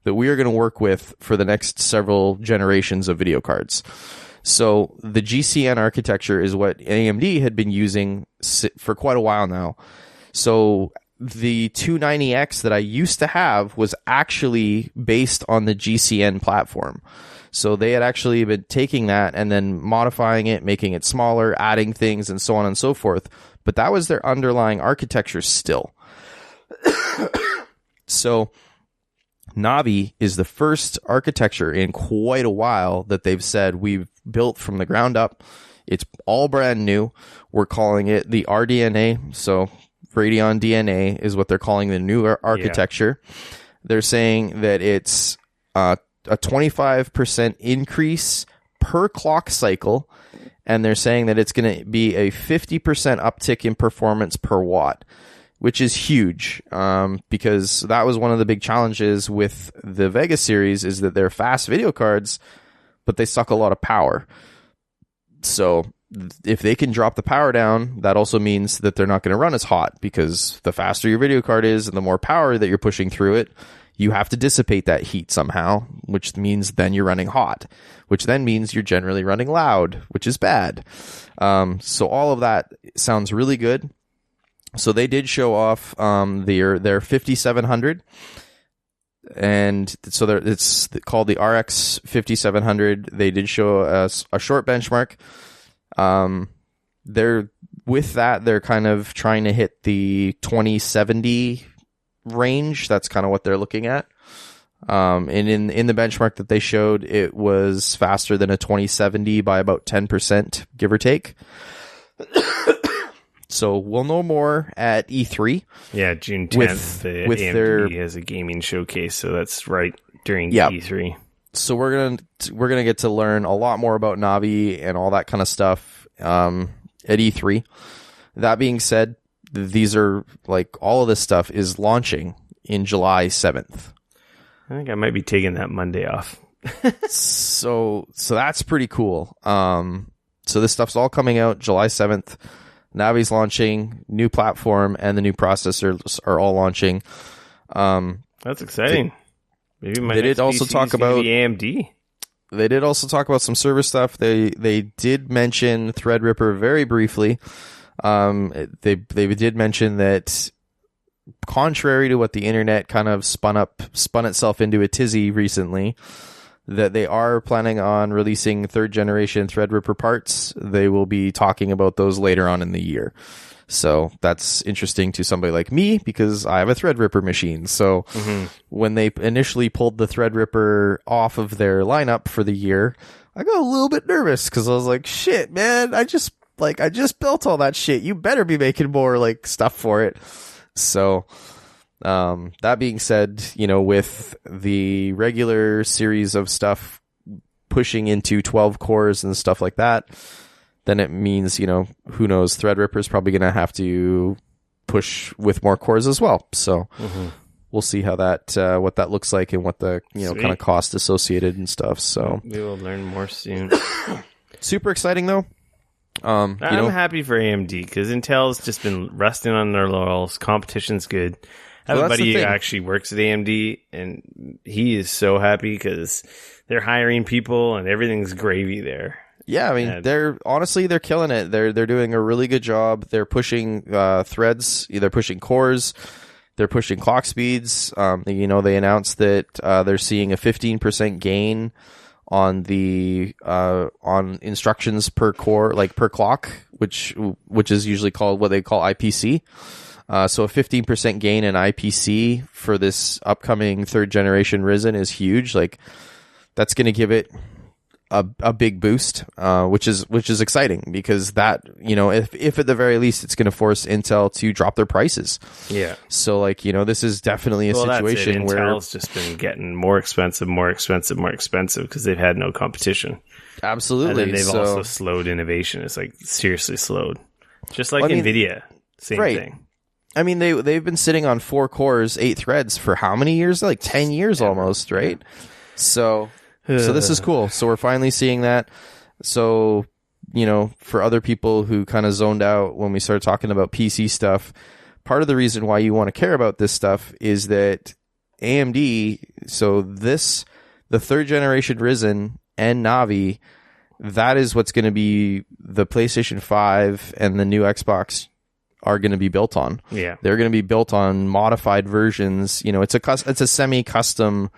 that we are going to work with for the next several generations of video cards. So the GCN architecture is what AMD had been using for quite a while now. So the 290X that I used to have was actually based on the GCN platform. So they had actually been taking that and then modifying it, making it smaller, adding things, and so on and so forth. But that was their underlying architecture still. So Navi is the first architecture in quite a while that they've said we've built from the ground up. It's all brand new. We're calling it the RDNA. So Radeon DNA is what they're calling the new architecture. Yeah. They're saying that it's a 25% increase per clock cycle, and they're saying that it's going to be a 50% uptick in performance per watt, which is huge, because that was one of the big challenges with the Vega series, is that they're fast video cards, but they suck a lot of power. So if they can drop the power down, that also means that they're not going to run as hot, because the faster your video card is and the more power that you're pushing through it, you have to dissipate that heat somehow, which means then you're running hot, which then means you're generally running loud, which is bad. So all of that sounds really good. So they did show off their 5700, and so it's called the RX 5700. They did show a short benchmark. They're kind of trying to hit the 2070 range. That's kind of what they're looking at. And in the benchmark that they showed, it was faster than a 2070 by about 10%, give or take. So So we'll know more at E3. Yeah, June 10th. With AMD has a gaming showcase, so that's right during Yep. E3. So we're gonna get to learn a lot more about Navi and all that kind of stuff at E3. That being said, these are like all of this stuff is launching in July 7th. I think I might be taking that Monday off. So that's pretty cool. So this stuff's all coming out July 7th. Navi's launching, new platform, and the new processors are all launching. That's exciting. Maybe my they next did also PC talk is gonna about be AMD. They did also talk about some server stuff. They did mention Threadripper very briefly. They did mention that, contrary to what the internet kind of spun itself into a tizzy recently, that they are planning on releasing 3rd generation Threadripper parts. They will be talking about those later on in the year. So that's interesting to somebody like me because I have a Threadripper machine. So when they initially pulled the Threadripper off of their lineup for the year, I got a little bit nervous because I was like, shit, man, I just built all that shit. You better be making more like stuff for it. So that being said, with the regular series of stuff pushing into 12 cores and stuff like that, then it means, who knows, Threadripper is probably going to have to push with more cores as well. So we'll see how what that looks like and what the, kind of cost associated and stuff. So we will learn more soon. Super exciting though. I'm happy for AMD because Intel's just been resting on their laurels. Competition's good. I have a buddy who actually works at AMD, and he is so happy because they're hiring people and everything's gravy there. Yeah, I mean, they're killing it. They're doing a really good job. They're pushing threads, they're pushing cores, they're pushing clock speeds. They announced that they're seeing a 15% gain on the on instructions per core, like per clock, which is usually called what they call IPC. So a 15% gain in IPC for this upcoming 3rd generation Ryzen is huge. Like, that's going to give it a big boost, which is exciting because that, if at the very least it's going to force Intel to drop their prices. Yeah. So this is definitely a situation where Intel's just been getting more expensive because they've had no competition. Absolutely. And then they've also slowed innovation. It's like seriously slowed. Just like Nvidia, same thing. I mean, they've been sitting on 4 cores, 8 threads for how many years? Like 10 years almost, right? So this is cool. So we're finally seeing that. So, for other people who kind of zoned out when we started talking about PC stuff, part of the reason why you want to care about this stuff is that AMD, the 3rd generation Ryzen and Navi, that is what's going to be the PlayStation 5 and the new Xbox are going to be built on. Yeah. They're going to be built on modified versions. It's a semi-custom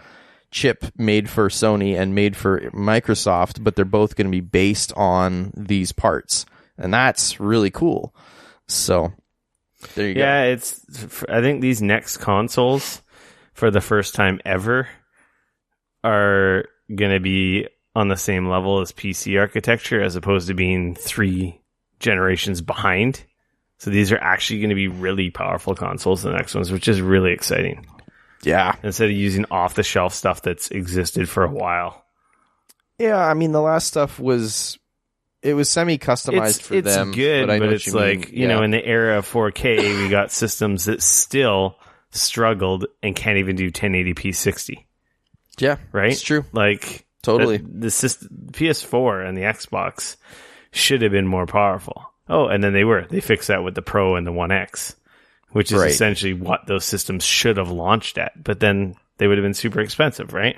chip made for Sony and made for Microsoft, but they're both going to be based on these parts. And that's really cool. So there you go. Yeah, I think these next consoles for the first time ever are going to be on the same level as PC architecture as opposed to being 3 generations behind. So these are actually going to be really powerful consoles, the next ones, which is really exciting. Yeah. Instead of using off-the-shelf stuff that's existed for a while. Yeah, I mean, the last stuff was semi-customized for them. It's good, but it's like, in the era of 4K, we got systems that still struggled and can't even do 1080p 60. Yeah, right? It's true. Like, totally. The PS4 and the Xbox should have been more powerful. Oh, and then they fixed that with the Pro and the One X, which is essentially what those systems should have launched at. But then they would have been super expensive, right?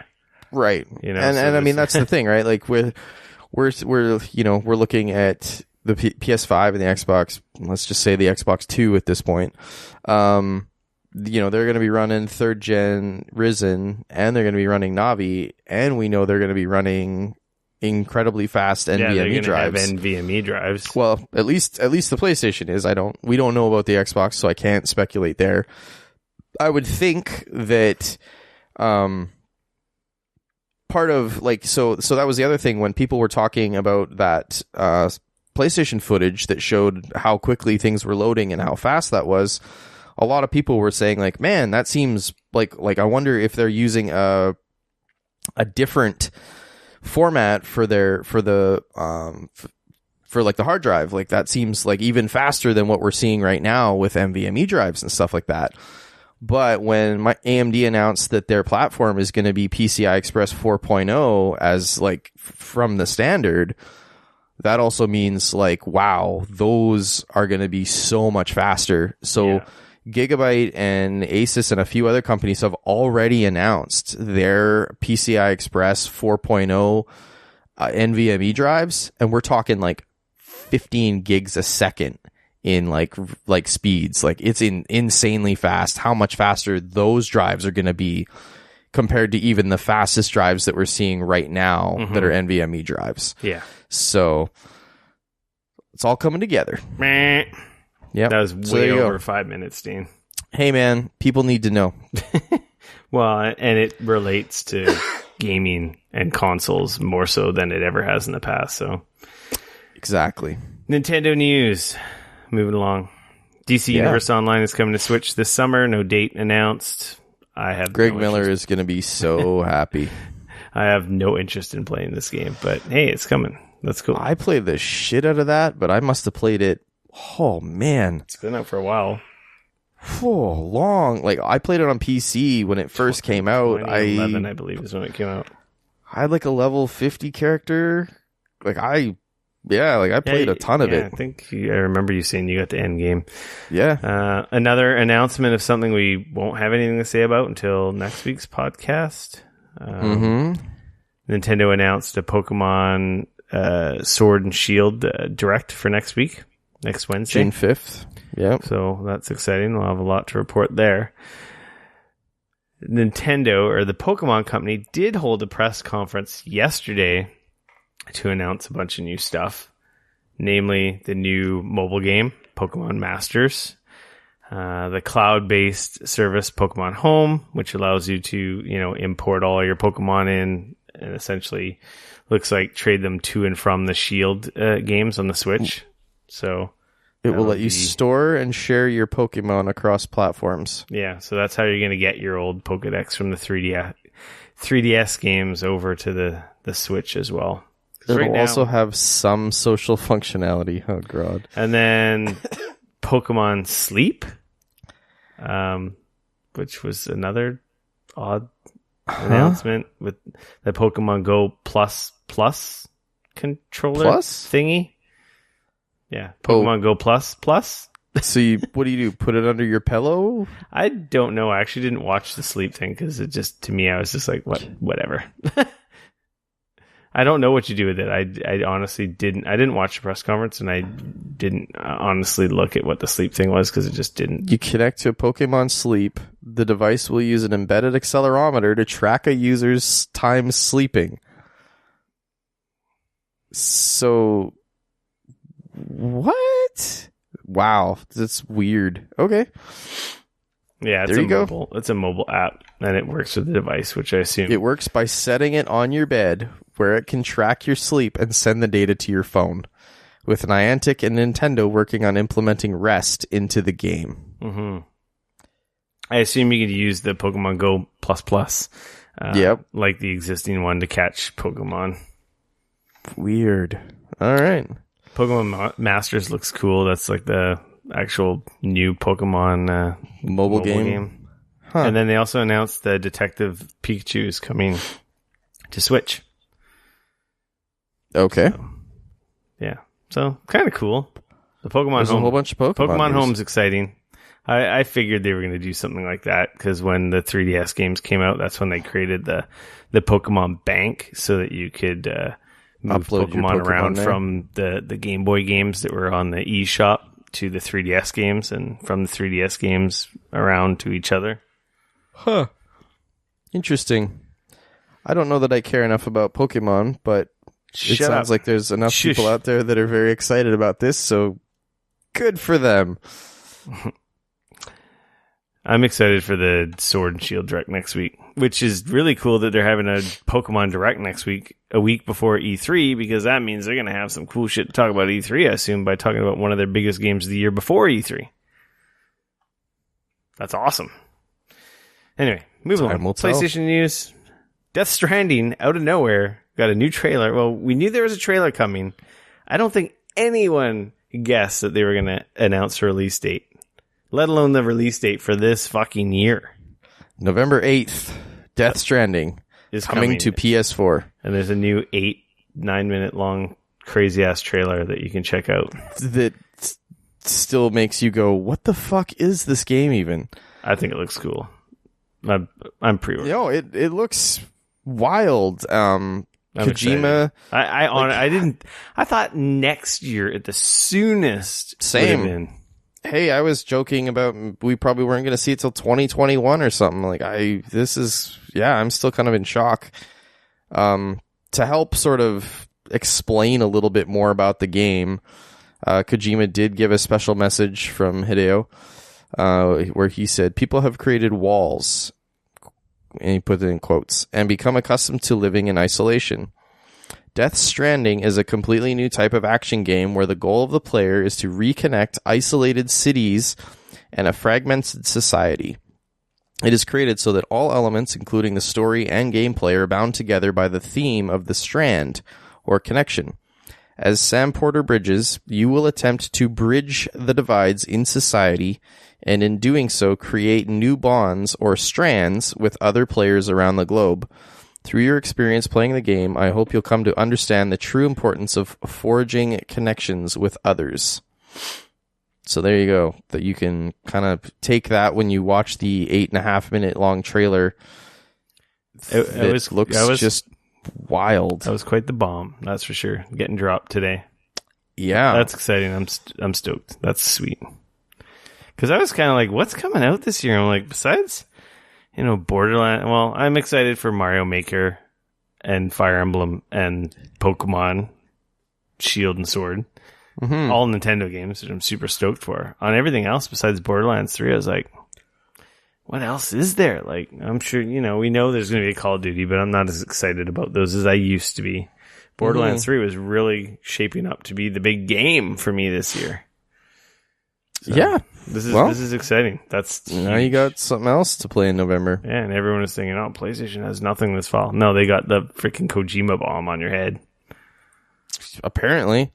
Right. And I mean, that's the thing, right? Like we're looking at the PS5 and the Xbox. Let's just say the Xbox 2 at this point. They're going to be running 3rd gen Ryzen, and they're going to be running Navi, and we know they're going to be running incredibly fast NVMe drives. Have NVMe drives. Well, at least the PlayStation is. We don't know about the Xbox, so I can't speculate there. I would think that part of so that was the other thing when people were talking about that PlayStation footage that showed how quickly things were loading and how fast that was, a lot of people were saying like, man, that seems like I wonder if they're using a different format for the hard drive. Like that seems like even faster than what we're seeing right now with NVMe drives and stuff like that. But when AMD announced that their platform is going to be PCI Express 4.0 as like from the standard, that also means like, wow, those are going to be so much faster. So Gigabyte and Asus and a few other companies have already announced their PCI Express 4.0 NVMe drives, and we're talking like 15 gigs a second in like speeds. Like it's insanely fast how much faster those drives are going to be compared to even the fastest drives that we're seeing right now that are NVMe drives. Yeah. So it's all coming together. Yeah. That was way over 5 minutes, Dean. Hey man, people need to know. Well, and it relates to gaming and consoles more so than it ever has in the past. So exactly. Nintendo news. Moving along. DC Universe Online is coming to Switch this summer. No date announced. I have Greg Miller is going to be so happy. I have no interest in playing this game, but hey, it's coming. That's cool. I played the shit out of that, but I must have played it. Oh man, it's been out for a while. Oh, long. Like I played it on PC when it first came out. 2011, I believe, is when it came out. I had like a level 50 character. I played a ton of it. I think I remember you saying you got the end game. Yeah. Another announcement of something we won't have anything to say about until next week's podcast. Nintendo announced a Pokemon Sword and Shield Direct for next week, next Wednesday. June 5th. Yeah. So that's exciting. We'll have a lot to report there. Nintendo, or the Pokemon Company, did hold a press conference yesterday to announce a bunch of new stuff, namely the new mobile game, Pokemon Masters, the cloud-based service Pokemon Home, which allows you to, import all your Pokemon in and essentially looks like trade them to and from the Shield games on the Switch. So it will let you store and share your Pokemon across platforms. Yeah, so that's how you're going to get your old Pokedex from the 3DS games over to the Switch as well. It'll also have some social functionality. Oh, God. And then Pokemon Sleep, which was another odd announcement with the Pokemon Go Plus controller thingy. Yeah, Pokemon Go Plus. So what do you do? Put it under your pillow? I don't know. I actually didn't watch the sleep thing because it just, to me, I was just like, whatever. I don't know what you do with it. I honestly didn't. I didn't watch the press conference, and I didn't honestly look at what the sleep thing was because it just didn't. You connect to a Pokemon Sleep. The device will use an embedded accelerometer to track a user's time sleeping. So, what? Wow, that's weird. Okay. Yeah, there you go. It's a mobile app, and it works with the device, which I assume it works by setting it on your bed, where it can track your sleep and send the data to your phone. With Niantic and Nintendo working on implementing Rest into the game. Mm-hmm. I assume you could use the Pokemon Go Plus. Yep, like the existing one to catch Pokemon. Weird. All right. Pokemon Masters looks cool. That's like the actual new Pokemon mobile game. Huh. And then they also announced the Detective Pikachu is coming to Switch. Okay. So kind of cool. The Pokemon There's Home. A whole bunch of Pokemon Home's exciting. I figured they were going to do something like that because when the 3DS games came out, that's when they created the Pokemon Bank so that you could move Pokemon around from the Game Boy games that were on the eShop to the 3DS games, and from the 3DS games around to each other. Huh. Interesting. I don't know that I care enough about Pokemon, but it sounds like there's enough people out there that are very excited about this, so good for them. I'm excited for the Sword and Shield Direct next week, which is really cool that they're having a Pokemon Direct next week, a week before E3, because that means they're going to have some cool shit to talk about E3, I assume, by talking about one of their biggest games of the year before E3. That's awesome. Anyway, moving on. PlayStation news. Death Stranding, out of nowhere, got a new trailer. Well, we knew there was a trailer coming. I don't think anyone guessed that they were going to announce a release date, let alone the release date for this fucking year. November 8th, Death Stranding is coming to PS4. And there's a new 8-9 minute long crazy ass trailer that you can check out. That still makes you go, what the fuck is this game even? I think it looks cool. I'm pre-ordering. No, it looks wild. Kojima. I thought next year at the soonest. Same. Hey, I was joking about we probably weren't going to see it till 2021 or something. I'm still kind of in shock. To help sort of explain a little bit more about the game, Kojima did give a special message from Hideo, where he said, "People have created walls," and he put it in quotes, "and become accustomed to living in isolation. Death Stranding is a completely new type of action game where the goal of the player is to reconnect isolated cities and a fragmented society. It is created so that all elements, including the story and gameplay, are bound together by the theme of the strand, or connection. As Sam Porter bridges, you will attempt to bridge the divides in society, and in doing so, create new bonds or strands with other players around the globe. Through your experience playing the game, I hope you'll come to understand the true importance of forging connections with others." So there you go. That you can kind of take that when you watch the 8.5 minute long trailer. It looks just wild. That was quite the bomb, that's for sure. Getting dropped today. Yeah, that's exciting. I'm stoked. That's sweet. Because I was kind of like, what's coming out this year? I'm like, besides, Borderlands. Well, I'm excited for Mario Maker and Fire Emblem and Pokemon Shield and Sword. Mm-hmm. All Nintendo games that I'm super stoked for. On everything else besides Borderlands 3, I was like, what else is there? Like, I'm sure, we know there's going to be a Call of Duty, but I'm not as excited about those as I used to be. Borderlands 3 was really shaping up to be the big game for me this year. So, yeah. This is exciting. That's now huge. You got something else to play in November. Yeah, and everyone is thinking, oh, PlayStation has nothing this fall. No, they got the freaking Kojima bomb on your head. Apparently.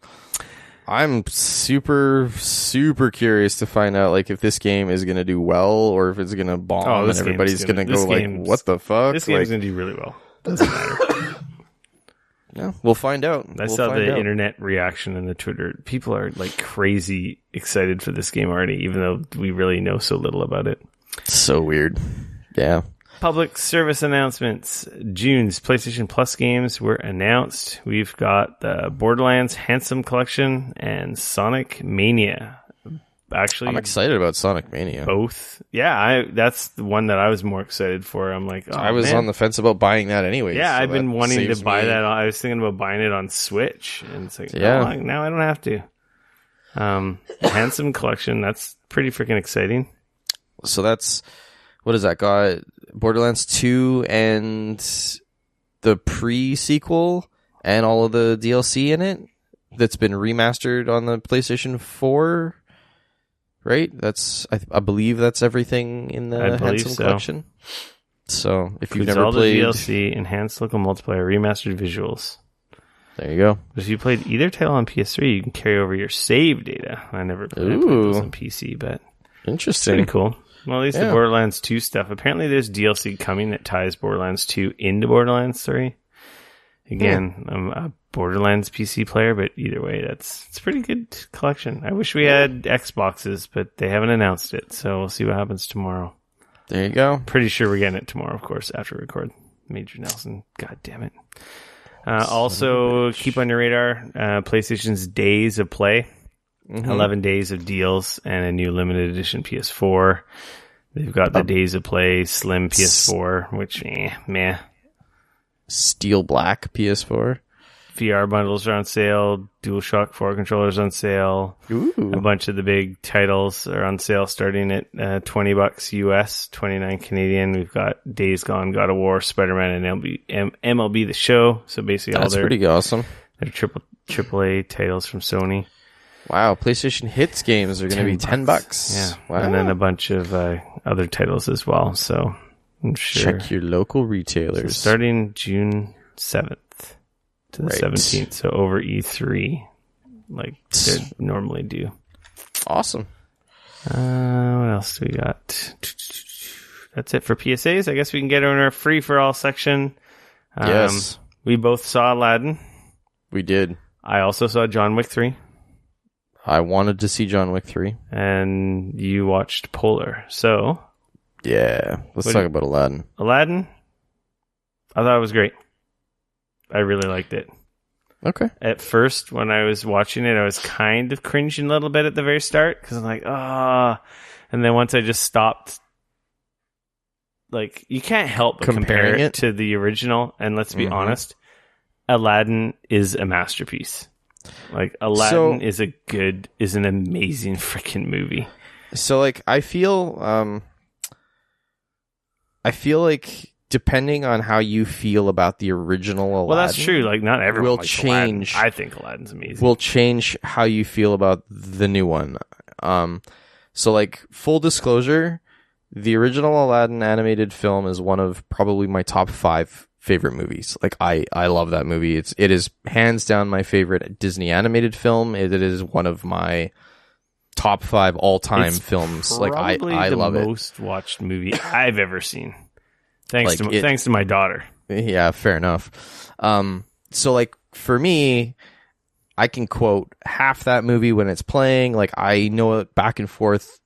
I'm super, super curious to find out if this game is going to do well or if it's going to bomb and everybody's going to go what the fuck? This game's going to do really well. Doesn't matter. Yeah, we'll find out. I saw the internet reaction in the Twitter. People are crazy excited for this game already, even though we really know so little about it. So weird. Yeah. Public service announcements. June's PlayStation Plus games were announced. We've got the Borderlands Handsome Collection and Sonic Mania. Actually, I'm excited about Sonic Mania. Both. Yeah, that's the one that I was more excited for. I'm like, I was on the fence about buying that anyway. Yeah, so I've been wanting to buy that. I was thinking about buying it on Switch. And it's like, now I don't have to. Handsome Collection, that's pretty freaking exciting. So that's, what is that? Got Borderlands 2 and the pre-sequel and all of the DLC in it that's been remastered on the PlayStation 4. Right? I believe that's everything in the Handsome Collection. So if you've never played, all the DLC, enhanced local multiplayer, remastered visuals. There you go. If you played either title on PS3, you can carry over your save data. I never played those on PC, but interesting. Pretty cool. Well, at least the Borderlands 2 stuff. Apparently, there's DLC coming that ties Borderlands 2 into Borderlands 3. Again, I'm a Borderlands PC player, but either way, it's a pretty good collection. I wish we had Xboxes, but they haven't announced it, so we'll see what happens tomorrow. There you go. Pretty sure we're getting it tomorrow, of course, after we record. Major Nelson, god damn it. Also, keep on your radar, PlayStation's Days of Play. 11 days of deals and a new limited edition PS4. They've got the Days of Play Slim PS4, which, meh. Steel Black PS4. VR bundles are on sale. DualShock 4 controllers on sale. Ooh. A bunch of the big titles are on sale starting at $20 US, 29 Canadian. We've got Days Gone, God of War, Spider-Man, and MLB The Show. So basically That's pretty awesome. They're AAA titles from Sony. Wow, PlayStation Hits games are going to be $10. Yeah. Wow. And then a bunch of other titles as well. So I'm sure. Check your local retailers. So starting June 7th to the 17th. So over E3, like they normally do. Awesome. What else do we got? That's it for PSAs. I guess we can get on our free-for-all section. Yes. We both saw Aladdin. We did. I also saw John Wick 3. I wanted to see John Wick 3. And you watched Polar. So, yeah. Let's talk about Aladdin. Aladdin, I thought it was great. I really liked it. Okay. At first, when I was watching it, I was kind of cringing a little bit at the very start because I'm like, and then once I just stopped, like, you can't help but compare it to the original. And let's be honest, Aladdin is a masterpiece. Like, Aladdin is an amazing freaking movie. So, like, I feel like depending on how you feel about the original Aladdin, well, that's true. Like, not everyone will likes change. Aladdin. I think Aladdin's amazing. Will change how you feel about the new one. So, like, full disclosure, the original Aladdin animated film is one of probably my top 5 favorite movies. Like, I love that movie. It is hands down my favorite Disney animated film. It is one of my top 5 all-time films. Like, I love it. The most watched movie I've ever seen. Thanks to my daughter. Yeah, fair enough. So, like, for me, I can quote half that movie when it's playing. Like, I know it back and forth,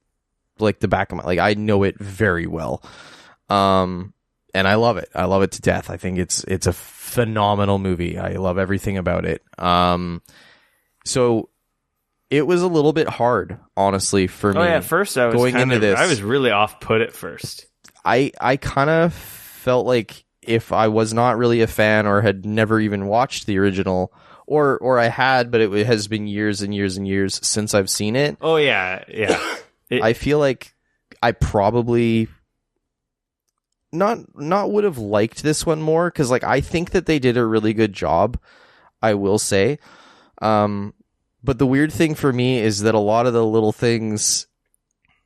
like the back of my, like, I know it very well. And I love it. I love it to death. I think it's a phenomenal movie. I love everything about it. So it was a little bit hard, honestly, for me. Oh yeah, at first I was going into this. I was really off put at first. I kind of felt like if I was not really a fan or had never even watched the original, or I had, but it has been years and years and years since I've seen it. Oh yeah. I feel like I probably not would have liked this one more, because, like, I think that they did a really good job, I will say. But the weird thing for me is that a lot of the little things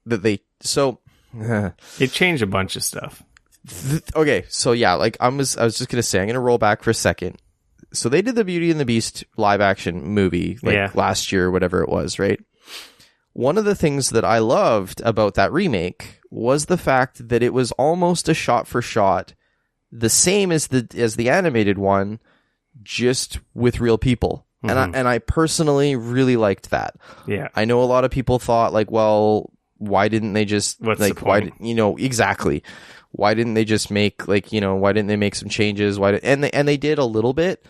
that they changed a bunch of stuff. Okay, so yeah, like I was just gonna say, I'm gonna roll back for a second. So they did the Beauty and the Beast live action movie last year, whatever it was, right? One of the things that I loved about that remake was the fact that it was almost a shot for shot the same as the animated one, just with real people. Mm-hmm. And I personally really liked that. Yeah. I know a lot of people thought, like, well, why didn't they just exactly. Why didn't they just make, like, why didn't they make some changes? And they did a little bit,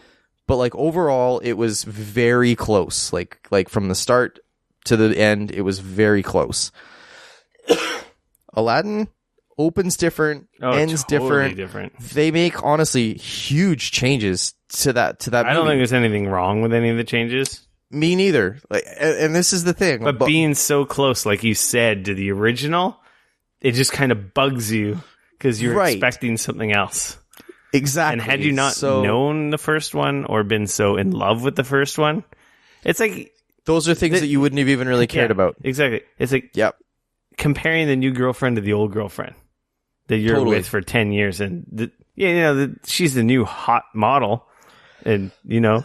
but, like, overall it was very close. Like from the start to the end, it was very close. Aladdin opens different, ends totally different. They make, honestly, huge changes to that movie. I don't think there's anything wrong with any of the changes. Me neither. Like, and this is the thing. But being so close, like you said, to the original, it just kind of bugs you because you're expecting something else. Exactly. And had you not known the first one or been so in love with the first one, it's like... Those are things that you wouldn't have even really cared about. Exactly. It's like comparing the new girlfriend to the old girlfriend that you're with for 10 years. And she's the new hot model and,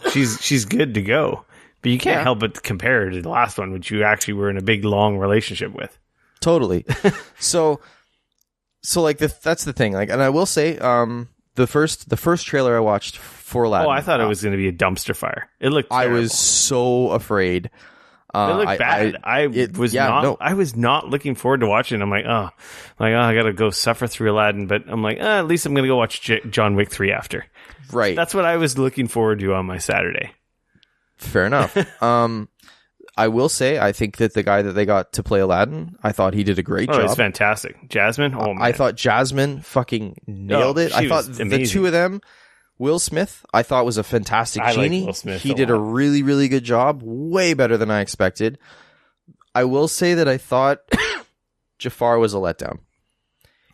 she's good to go. But you can't help but compare her to the last one, which you actually were in a big, long relationship with. Totally. So like, that's the thing. Like, and I will say, the first trailer I watched for Aladdin. Oh, I thought it was going to be a dumbster fire. It looked terrible. I was so afraid. It looked bad. I was not looking forward to watching it. I'm like, I got to go suffer through Aladdin. But I'm like, at least I'm going to go watch John Wick 3 after. Right. That's what I was looking forward to on my Saturday. Fair enough. I will say, I think that the guy that they got to play Aladdin, I thought he did a great job. Oh, it's fantastic. Jasmine? Oh, man. I thought Jasmine fucking nailed it. I thought the two of them Will Smith, I thought was a fantastic I like genie. Will Smith He a did a lot. really, really good job. Way better than I expected. I will say that I thought Jafar was a letdown.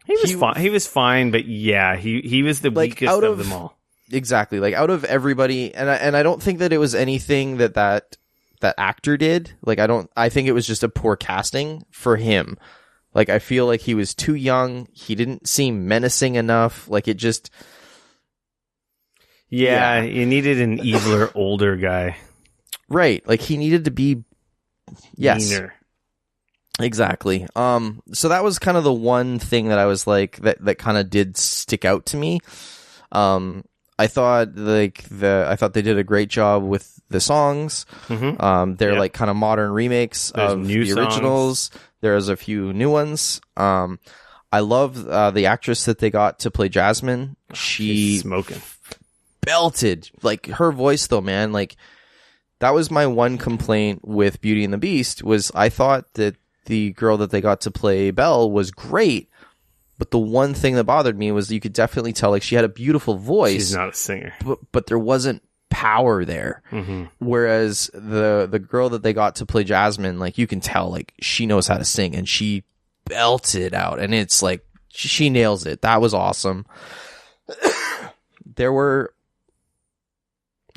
He was fine, but yeah, he was the Like, weakest out of of- them all. Exactly. Like, out of everybody, and I don't think that it was anything that actor did. Like, I think it was just a poor casting for him. Like, I feel like he was too young. He didn't seem menacing enough. Like, it just... Yeah, you needed an eviler, older guy. Right. Like, he needed to be... Yes. Meaner. Exactly. So that was kind of the one thing that I was like, that kind of did stick out to me. I thought they did a great job with the songs. Mm-hmm. They're Yep. like kind of modern remakes There's of new the originals. There's a few new ones. I love the actress that they got to play Jasmine. She She's smoking. belted. Like, her voice though, man, like, that was my one complaint with Beauty and the Beast, was I thought that the girl that they got to play Belle was great, but the one thing that bothered me was you could definitely tell, like, she had a beautiful voice. She's not a singer. But there wasn't power there. Mm-hmm. Whereas the girl that they got to play Jasmine, like, you can tell, like, she knows how to sing, and she belted out, and it's like, she nails it. That was awesome. There were,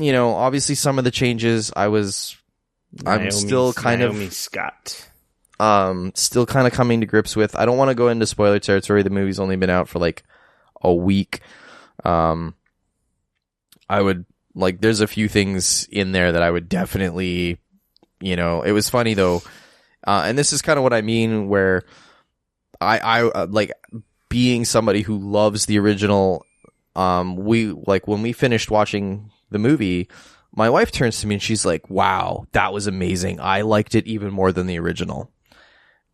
obviously some of the changes I'm still kind Naomi Scott. still kind of coming to grips with. I don't want to go into spoiler territory. The movie's only been out for like a week. I would like, there's a few things in there that I would definitely, it was funny though. And this is kind of what I mean, where I like, being somebody who loves the original. We like, when we finished watching the movie, my wife turns to me and she's like, wow, that was amazing. I liked it even more than the original.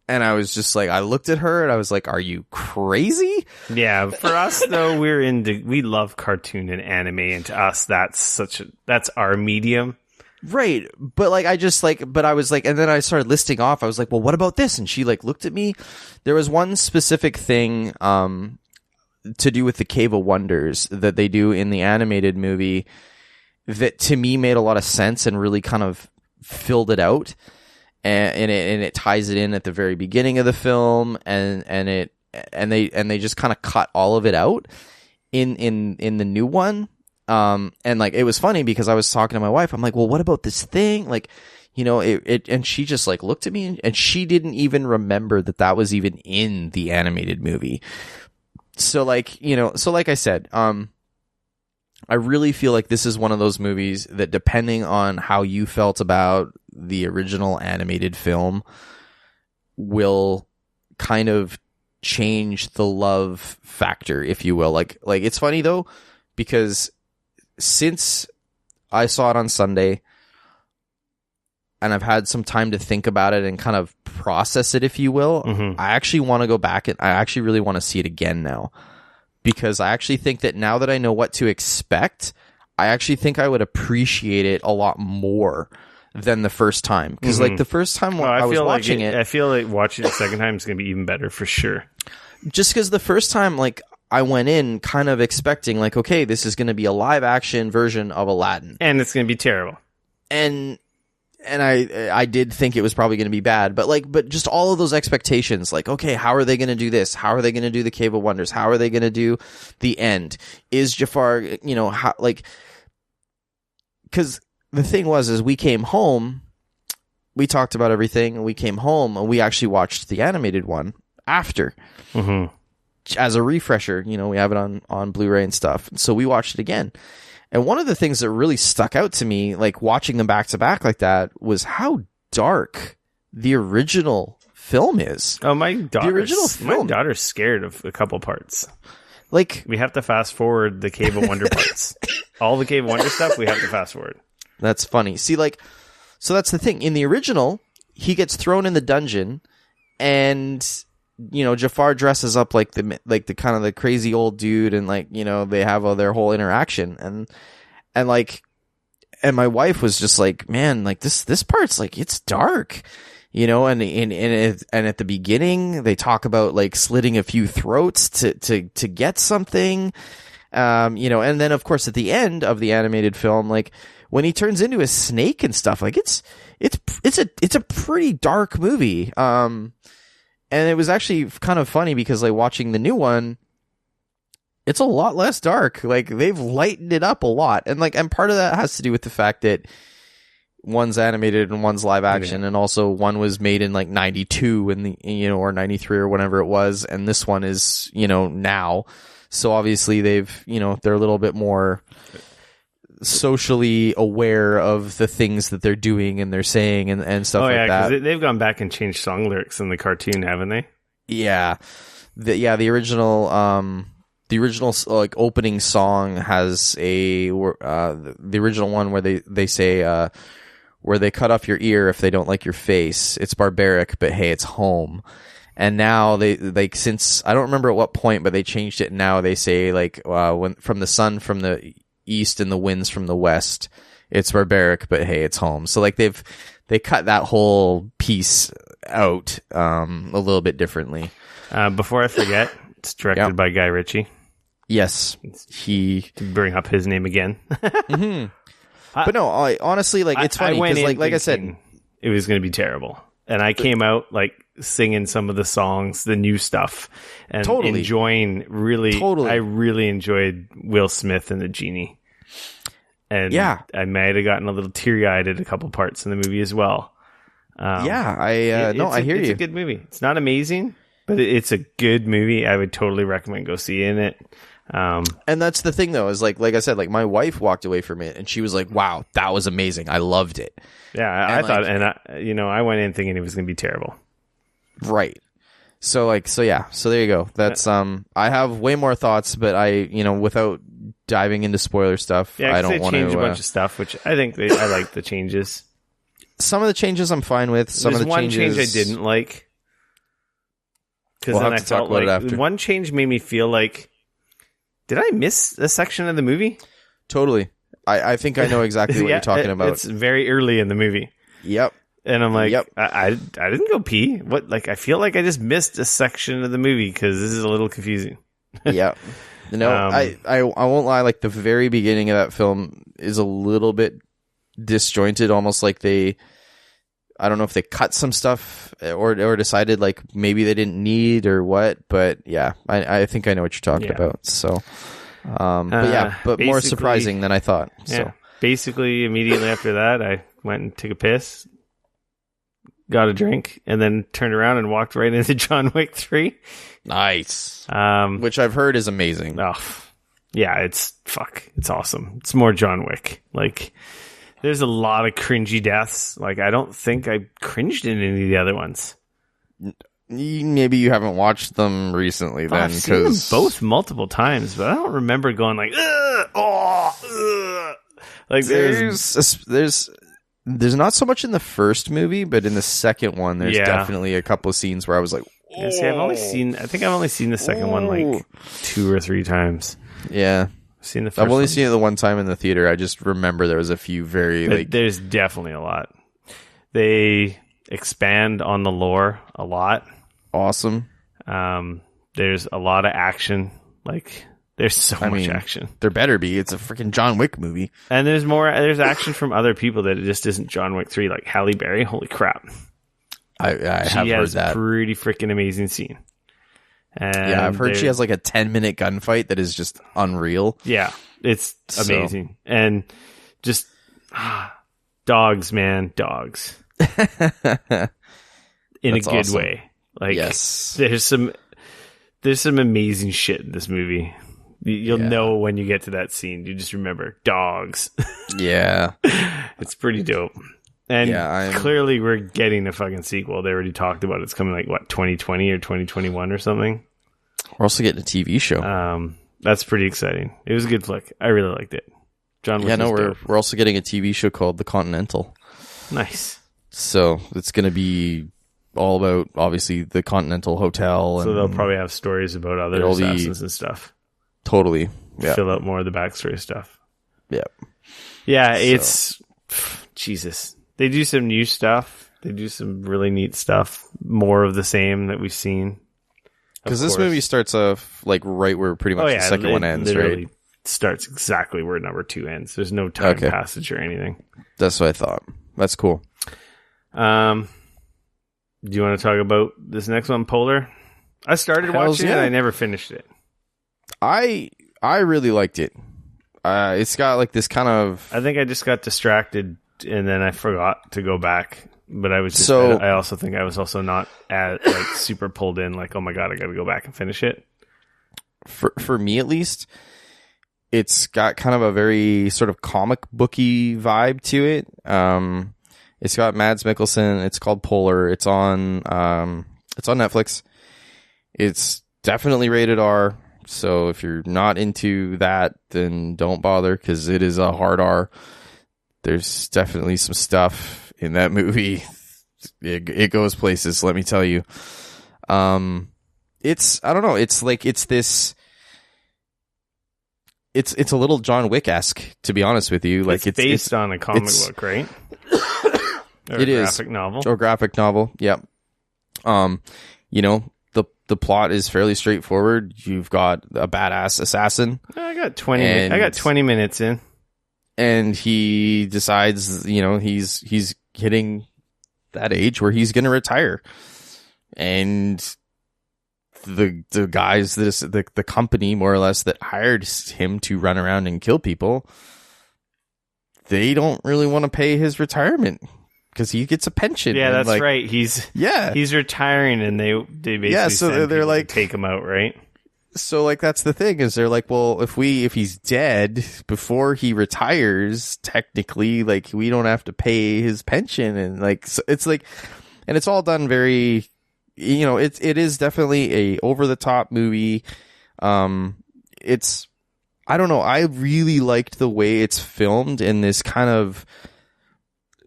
And I was just like, I looked at her and I was like, are you crazy? Yeah, for us though, we love cartoon and anime, and to us that's our medium. Right. But like, I was like, and then I started listing off. I was like, well, what about this? And she like looked at me. There was one specific thing, to do with the Cave of Wonders that they do in the animated movie that to me made a lot of sense and really kind of filled it out. And it ties it in at the very beginning of the film, and they just kind of cut all of it out in the new one. And like, it was funny because I was talking to my wife. I'm like, well, what about this thing? Like, and she just like looked at me and she didn't even remember that was even in the animated movie. So like, like I said, I really feel like this is one of those movies that, depending on how you felt about the original animated film, will kind of change the love factor, if you will. Like it's funny though, because since I saw it on Sunday and I've had some time to think about it and kind of process it, if you will, I actually want to go back and I actually really want to see it again now. Because I actually think that now that I know what to expect, I actually think I would appreciate it a lot more than the first time. Because like the first time when I was watching it, I feel like watching it the second time is going to be even better for sure. Just because the first time, like, I went in kind of expecting like, okay, this is going to be a live action version of Aladdin, and it's going to be terrible. And I did think it was probably going to be bad, but just all of those expectations, like, okay, how are they going to do this? How are they going to do the Cave of Wonders? How are they going to do the end? Is Jafar, how, like, because the thing is we came home, we talked about everything, and we came home and we actually watched the animated one after, as a refresher. We have it on Blu-ray and stuff. So we watched it again. And one of the things that really stuck out to me, like watching them back to back like that, was how dark the original film is. Oh, my daughter's scared of a couple parts. Like, we have to fast forward the Cave of Wonder parts. All the Cave of Wonder stuff, we have to fast forward. That's funny. See, like, so that's the thing. In the original, he gets thrown in the dungeon, and Jafar dresses up like the kind of the crazy old dude, and like, they have their whole interaction, and my wife was just like, man, like this part's like, it's dark, and at the beginning they talk about like slitting a few throats to get something, And then of course at the end of the animated film, like when he turns into a snake and stuff, like it's a pretty dark movie. And it was actually kind of funny because like watching the new one, it's a lot less dark. Like they've lightened it up a lot. And part of that has to do with the fact that one's animated and one's live action, and also one was made in like 92 or 93 or whatever it was, and this one is, now. So obviously they're a little bit more socially aware of the things that they're doing and they're saying and stuff like that. Because they've gone back and changed song lyrics in the cartoon, haven't they? Yeah. The original like opening song has the original one where they say where they cut off your ear if they don't like your face. It's barbaric, but hey, it's home. And now since I don't remember at what point, but they changed it. And now they say like when from the sun from the east and the winds from the west, it's barbaric, but hey, it's home. So like they cut that whole piece out a little bit differently. Before I forget, it's directed by Guy Ritchie. Yes, to bring up his name again. Mm-hmm. But no, honestly, like it's funny because, like I said, it was going to be terrible, and I came out like singing some of the songs, the new stuff, and enjoying really. I really enjoyed Will Smith and the genie, and I might have gotten a little teary eyed at a couple parts in the movie as well. I hear you. It's a good movie. It's not amazing, but it's a good movie. I would totally recommend go seeing it. And that's the thing though, is like I said, like my wife walked away from it and she was like, wow, that was amazing. I loved it. Yeah. I thought, I went in thinking it was going to be terrible. Right. So there you go. That's, I have way more thoughts, but without diving into spoiler stuff, I don't want to change a bunch of stuff, which I think I like the changes. Some of the changes I'm fine with. There's one change I didn't like. Because then I felt like one change made me feel like, did I miss a section of the movie? Totally. I think I know exactly what you're talking about. It's very early in the movie. Yep. And I'm like, I didn't go pee. What? Like, I feel like I just missed a section of the movie because this is a little confusing. Yeah. No, I won't lie. Like the very beginning of that film is a little bit disjointed, almost like I don't know if they cut some stuff or decided like maybe they didn't need or what, but yeah, I think I know what you're talking about. So, but more surprising than I thought. Yeah. So basically, immediately after that, I went and took a piss, got a drink, and then turned around and walked right into John Wick 3. Nice. Which I've heard is amazing. Oh, yeah, it's awesome. It's more John Wick. Like, there's a lot of cringy deaths. Like, I don't think I cringed in any of the other ones. Maybe you haven't watched them recently then. I've seen them both multiple times, but I don't remember going like, ugh, oh, ugh. Like there's not so much in the first movie, but in the second one, there's definitely a couple of scenes where I was like, oh. Yeah, see, I think I've only seen the second one like 2 or 3 times. Yeah. I've only seen it the one time in the theater. I just remember there was a few there's definitely a lot. They expand on the lore a lot. Awesome. There's a lot of action. Like, there's so much action. There better be. It's a freaking John Wick movie. And there's action from other people that it just isn't John Wick 3. Like Halle Berry. Holy crap. I have heard that. She has a pretty freaking amazing scene. And I've heard she has like a 10-minute gunfight that is just unreal. Yeah, it's amazing. And just dogs, man, dogs. In a good way. Like, yes. There's some amazing shit in this movie. You'll know when you get to that scene. You just remember dogs. Yeah. It's pretty dope. And clearly we're getting a fucking sequel. They already talked about it. It's coming like, what, 2020 or 2021 or something? We're also getting a TV show. That's pretty exciting. It was a good flick. I really liked it. John Wick. Yeah, we're also getting a TV show called The Continental. Nice. So it's going to be all about, obviously, the Continental Hotel. So they'll probably have stories about other assassins and stuff. Totally. Yeah. Fill out more of the backstory stuff. Yeah. Yeah, it's... Jesus. They do some new stuff. They do some really neat stuff. More of the same that we've seen. Because this movie starts off like right where pretty much the second one ends, right? starts exactly where number 2 ends. There's no time passage or anything. That's what I thought. That's cool. Do you want to talk about this next one, Polar? I started watching it. I never finished it. I really liked it. It's got like this kind of... I think I just got distracted and then I forgot to go back. But I was just... I also think I was also not like super pulled in. Like, oh my God, I got to go back and finish it. For me, at least, it's got kind of a very sort of comic booky vibe to it. It's got Mads Mikkelsen. It's called Polar. It's on Netflix. It's definitely rated R. So if you're not into that, then don't bother, because it is a hard R. There's definitely some stuff in that movie. It goes places, let me tell you. It's, I don't know, it's like, it's this, it's a little John Wick-esque, to be honest with you. Like, it's based on a comic book, right? Or it is. Graphic novel. Or graphic novel, yep. You know, the plot is fairly straightforward. You've got a badass assassin. I got 20 minutes in. And he decides, you know, he's hitting that age where he's going to retire. And the guys, the company, more or less, that hired him to run around and kill people, they don't really want to pay his retirement, because he gets a pension. Yeah, that's like, right. He's retiring, and they basically so they're like, take him out, right? So like, that's the thing, is they're like, well, if he's dead before he retires, technically, like, we don't have to pay his pension, and like, so it's like, and it's all done very, you know, it is definitely a over the top movie. It's, I don't know, I really liked the way it's filmed in this kind of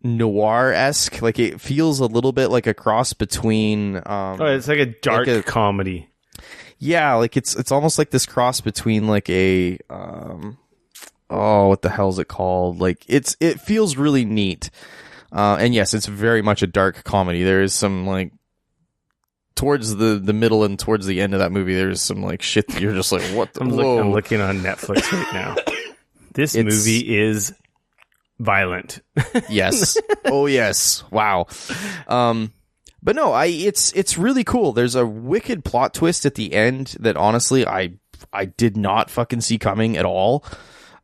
noir-esque, like, it feels a little bit like a cross between it's like a dark comedy. Yeah, like it's almost like this cross between like a what the hell is it called? Like, it feels really neat. And yes, it's very much a dark comedy. There is some, like, towards the middle and towards the end of that movie, there's some like shit that you're just like, what the I'm looking on Netflix right now. This movie is violent. Yes. Oh yes. Wow. But no, it's really cool. There's a wicked plot twist at the end that honestly I did not fucking see coming at all.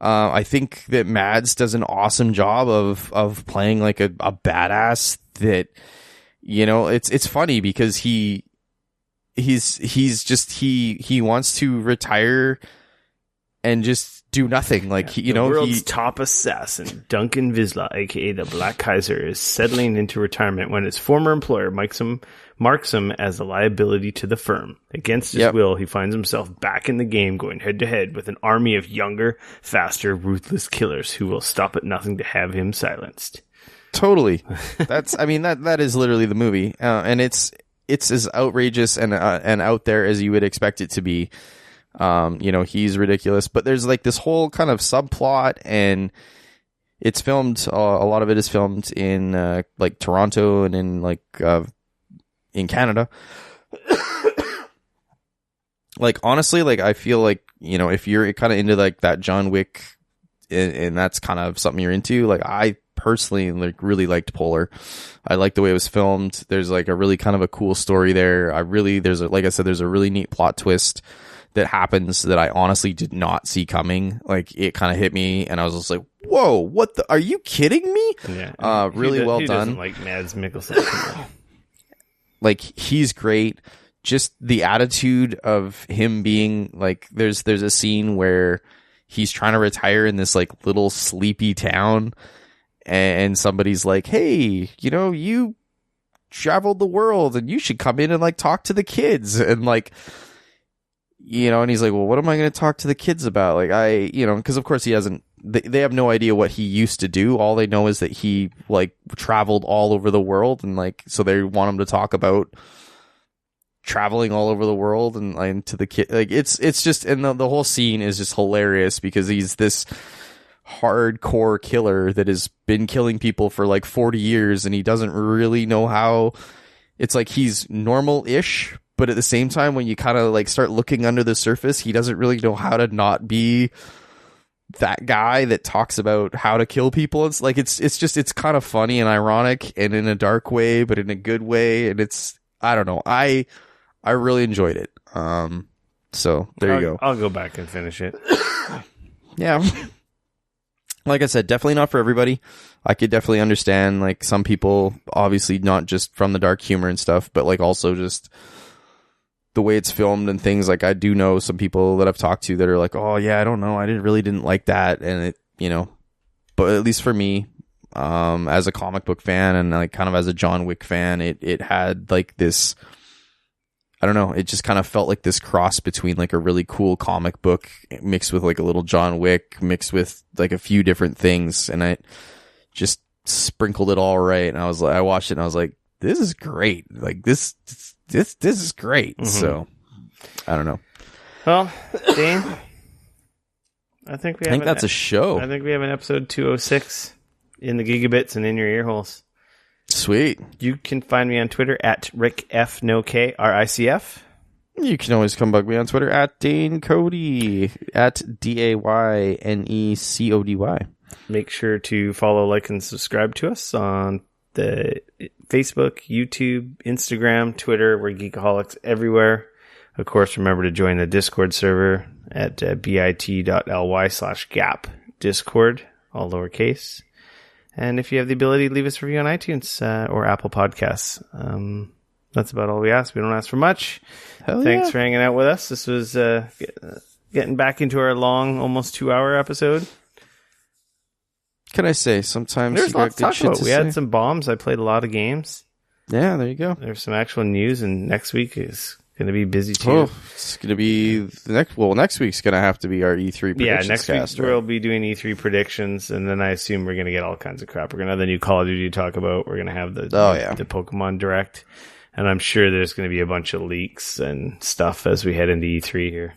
I think that Mads does an awesome job of playing like a badass that, you know, it's funny because he wants to retire and just do nothing. Like, the world's top assassin, Duncan Visla, aka the Black Kaiser, is settling into retirement when his former employer marks him as a liability to the firm. Against his will, he finds himself back in the game, going head to head with an army of younger, faster, ruthless killers who will stop at nothing to have him silenced. Totally. That is literally the movie, and it's as outrageous and out there as you would expect it to be. You know, he's ridiculous, but there's like this whole kind of subplot, and it's filmed, a lot of it is filmed in like Toronto and in like in Canada. Like, honestly, like, I feel like, you know, if you're kind of into like that John Wick and that's kind of something you're into, like, I personally like really liked Polar. I like the way it was filmed. There's like a really kind of a cool story there. There's a really neat plot twist that happens that I honestly did not see coming. Like, it kind of hit me, and I was just like, "Whoa, what the? Are you kidding me?" Yeah, really well done. Doesn't like Mads Mikkelsen. Like, he's great. Just the attitude of him being like, there's a scene where he's trying to retire in this like little sleepy town, and somebody's like, "Hey, you know, you traveled the world, and you should come in and like talk to the kids," and like, you know, and he's like, well, what am I going to talk to the kids about? Like, because of course he hasn't, they have no idea what he used to do. All they know is that he like traveled all over the world, and like, so they want him to talk about traveling all over the world and to the kid. Like, it's just, and the whole scene is just hilarious because he's this hardcore killer that has been killing people for like 40 years, and he doesn't really know how. It's like he's normal-ish, but at the same time, when you kind of like start looking under the surface, he doesn't really know how to not be that guy that talks about how to kill people. It's like it's kind of funny and ironic and in a dark way, but in a good way. And I don't know. I really enjoyed it. So there you go. I'll go back and finish it. Yeah. Like I said, definitely not for everybody. I could definitely understand, like, some people, obviously not just from the dark humor and stuff, but like also just the way it's filmed and things. Like, I do know some people that I've talked to that are like, oh yeah, I don't know, I didn't like that. And it, you know, but at least for me, as a comic book fan and like kind of as a John Wick fan, it had like this, I don't know, it just kind of felt like this cross between like a really cool comic book mixed with like a little John Wick mixed with like a few different things. And I just sprinkled it all right. And I watched it and I was like, this is great. Like this is great. Mm-hmm. So I don't know. Well, Dane, I think that's a show. I think we have an episode 206 in the gigabits and in your ear holes. Sweet. You can find me on Twitter at RickF RICF. You can always come bug me on Twitter at Dane Cody at DAYNECODY. Make sure to follow, like, and subscribe to us on the Facebook, YouTube, Instagram, Twitter. We're Geekoholics everywhere. Of course, remember to join the Discord server at bit.ly/gap Discord, all lowercase. And if you have the ability, leave us a review on iTunes or Apple Podcasts. That's about all we ask. We don't ask for much. Thanks for hanging out with us. This was getting back into our long, almost 2-hour episode. Can I say, sometimes there's lots to talk about. We had some bombs. I played a lot of games. Yeah, there you go. There's some actual news, and next week is going to be busy too. Oh, it's going to be next week's going to have to be our E3 predictions. Yeah, next week we'll be doing E3 predictions, and then I assume we're going to get all kinds of crap. We're going to have the new Call of Duty to talk about. We're going to have the Pokemon Direct, and I'm sure there's going to be a bunch of leaks and stuff as we head into E3 here.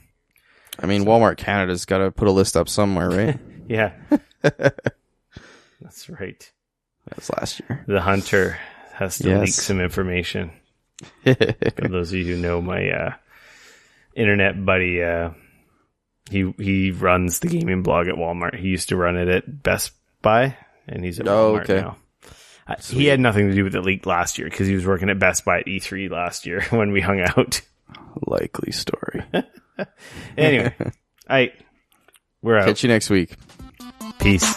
I mean, Walmart Canada's got to put a list up somewhere, right? Yeah. That's right. That's last year. The Hunter has to leak some information. For those of you who know my internet buddy, he runs the gaming blog at Walmart. He used to run it at Best Buy, and he's at Walmart now. He had nothing to do with the leak last year because he was working at Best Buy at E3 last year when we hung out. Likely story. Anyway, we're out. Catch you next week. Peace.